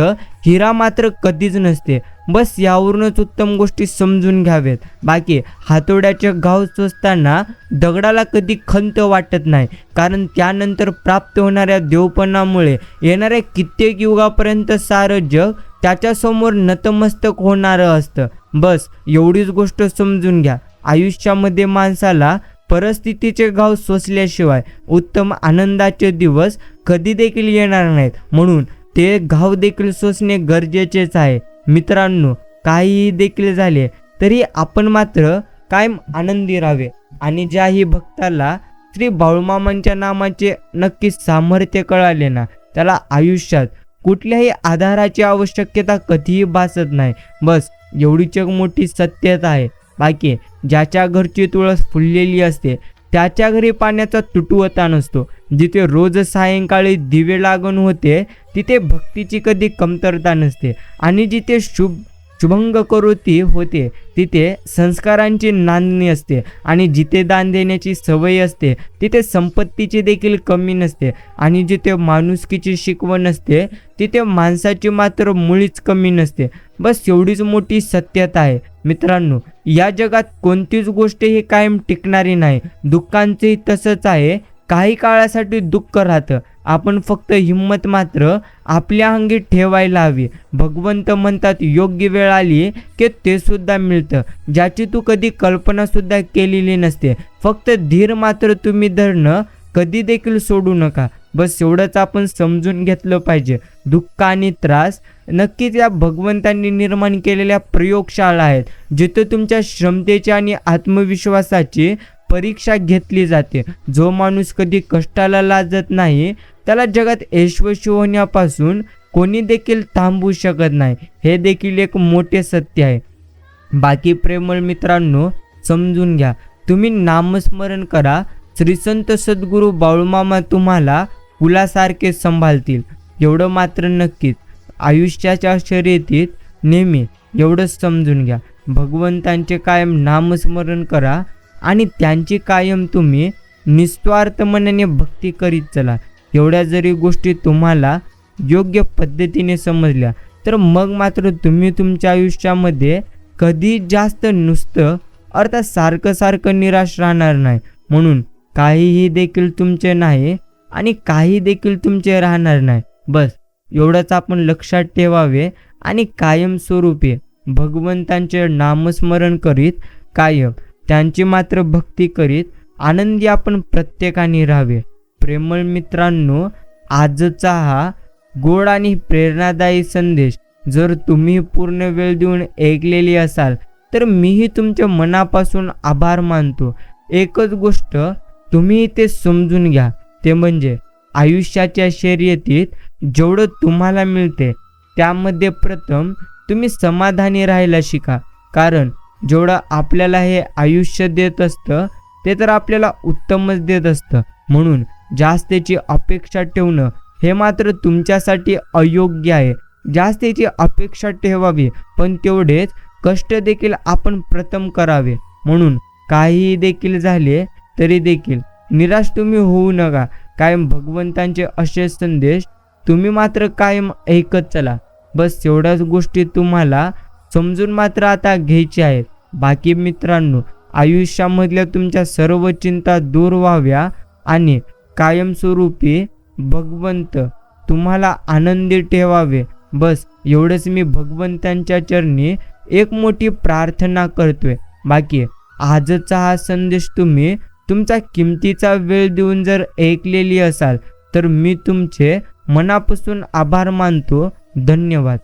हिरा मात्र कधीच नसते. बस यावरूनच उत्तम गोष्टी समजून घ्यावेत. बाकी हातोड्याचे घाव सोसताना दगडाला कधी खंत वाटत नाही, कारण त्यानंतर प्राप्त होणाऱ्या देवपणामुळे येणाऱ्या कित्येक युगापर्यंत सारं जग त्याच्यासमोर नतमस्तक होणारं असतं. बस एवढीच गोष्ट समजून घ्या. आयुष्यामध्ये माणसाला परिस्थितीचे घाव सोसल्याशिवाय उत्तम आनंदाचे दिवस कधी देखील येणार नाहीत. म्हणून ते घाव देखील सोसणे गरजेचेच आहे. मित्रांनो, काहीही देखील झाले तरी आपण मात्र कायम आनंदी राहावे. आणि ज्याही भक्ताला श्री बाळूमामांच्या नामाचे नक्की सामर्थ्य कळाले ना, त्याला आयुष्यात कुठल्याही आधाराची आवश्यकता कधीही भासत नाही. बस एवढीच एक मोठी सत्यता आहे. बाकी ज्याच्या घरची तुळस फुललेली असते त्याच्या घरी पाण्याचा तुटवता नसतो. जिथे रोज सायंकाळी दिवे लागण होते तिथे भक्तीची कधी कमतरता नसते. आणि जिथे शुभंग करोती होते तिथे संस्कारांची नांदणी असते. आणि जिथे दान देण्याची सवय असते तिथे संपत्तीची देखील कमी नसते. आणि जिथे माणुसकीची शिकवण असते तिथे माणसाची मात्र मुळीच कमी नसते. बस एवढीच मोठी सत्यता आहे. मित्रांनो, या जगात कोणतीच गोष्ट ही कायम टिकणारी नाही. दुःखांचंही तसंच आहे. काही काळासाठी दुःख राहतं. आपण फक्त हिंमत मात्र आपल्या अंगी ठेवायला हवी. भगवंत म्हणतात, योग्य वेळ आली की ते सुद्धा मिळतं, ज्याची तू कधी कल्पना सुद्धा केलेली नसते. फक्त धीर मात्र तुम्ही धरणं कधी देखील सोडू नका. बस एवढंच आपण समजून घेतलं पाहिजे. दुःख आणि त्रास नक्कीच या भगवंतांनी निर्माण केलेल्या प्रयोगशाळा आहेत, जिथे तुमच्या क्षमतेची आणि आत्मविश्वासाची परीक्षा घेतली जाते. जो माणूस कधी कष्टाला लाजत नाही त्याला जगात यशस्वी होण्यापासून कोणी देखील थांबवू शकत नाही. हे देखील एक मोठे सत्य आहे. बाकी प्रेमळ मित्रांनो, समजून घ्या. तुम्ही नामस्मरण करा. श्री संत सद्गुरू बाळूमामा तुम्हाला फुलासारखे सांभाळतील. एवढं मात्र नक्कीच. आयुष्याच्या शर्यतीत नेहमी एवढंच समजून घ्या. भगवंतांचे कायम नामस्मरण करा आणि त्यांची कायम तुम्ही निस्वार्थ मनाने भक्ती करीत चला. एवढ्या जरी गोष्टी तुम्हाला योग्य पद्धतीने समजल्या तर मग मात्र तुम्ही तुमच्या आयुष्यामध्ये कधी जास्त नुसतं अर्थात सारखं सारखं निराश राहणार नाही. म्हणून काहीही देखील तुमचे नाही आणि काही देखील तुमचे राहणार नाही. बस एवढंच आपण लक्षात ठेवावे आणि कायमस्वरूपी भगवंतांचे नामस्मरण करीत कायम त्यांची मात्र भक्ती करीत आनंदी आपण प्रत्येकाने राहावे. प्रेमळ मित्रांनो, आजचा हा गोड आणि प्रेरणादायी संदेश जर तुम्ही पूर्ण वेळ देऊन ऐकलेली असाल तर मीही तुमच्या मनापासून आभार मानतो. एकच गोष्ट तुम्ही ते समजून घ्या, ते म्हणजे आयुष्याच्या शर्यतीत जेवढं तुम्हाला मिळते त्यामध्ये प्रथम तुम्ही समाधानी राहायला शिका. कारण जेवढं आपल्याला हे आयुष्य देत असतं ते तर आपल्याला उत्तमच देत असतं. म्हणून जास्तीची अपेक्षा ठेवणं हे मात्र तुमच्यासाठी अयोग्य आहे. जास्तीची अपेक्षा ठेवावी पण तेवढेच कष्ट देखील आपण प्रथम करावे. म्हणून काहीही देखील झाले तरी देखील निराश तुम्ही होऊ नका. कायम भगवंतांचे असे संदेश तुम्ही मात्र कायम ऐकत चला. बस एवढ्याच गोष्टी तुम्हाला समजून मात्र आता घ्यायच्या आहेत. बाकी मित्रांनो, आयुष्यामधल्या तुमच्या सर्व चिंता दूर व्हाव्या आणि कायमस्वरूपी भगवंत तुम्हाला आनंदी ठेवावे. बस एवढंच मी भगवंतांच्या चरणी एक मोठी प्रार्थना करतोय. बाकी आजचा हा संदेश तुम्ही तुमचा किमतीचा वेळ देऊन जर ऐकलेली असाल तर मी तुमचे मनापासून आभार मानतो. धन्यवाद.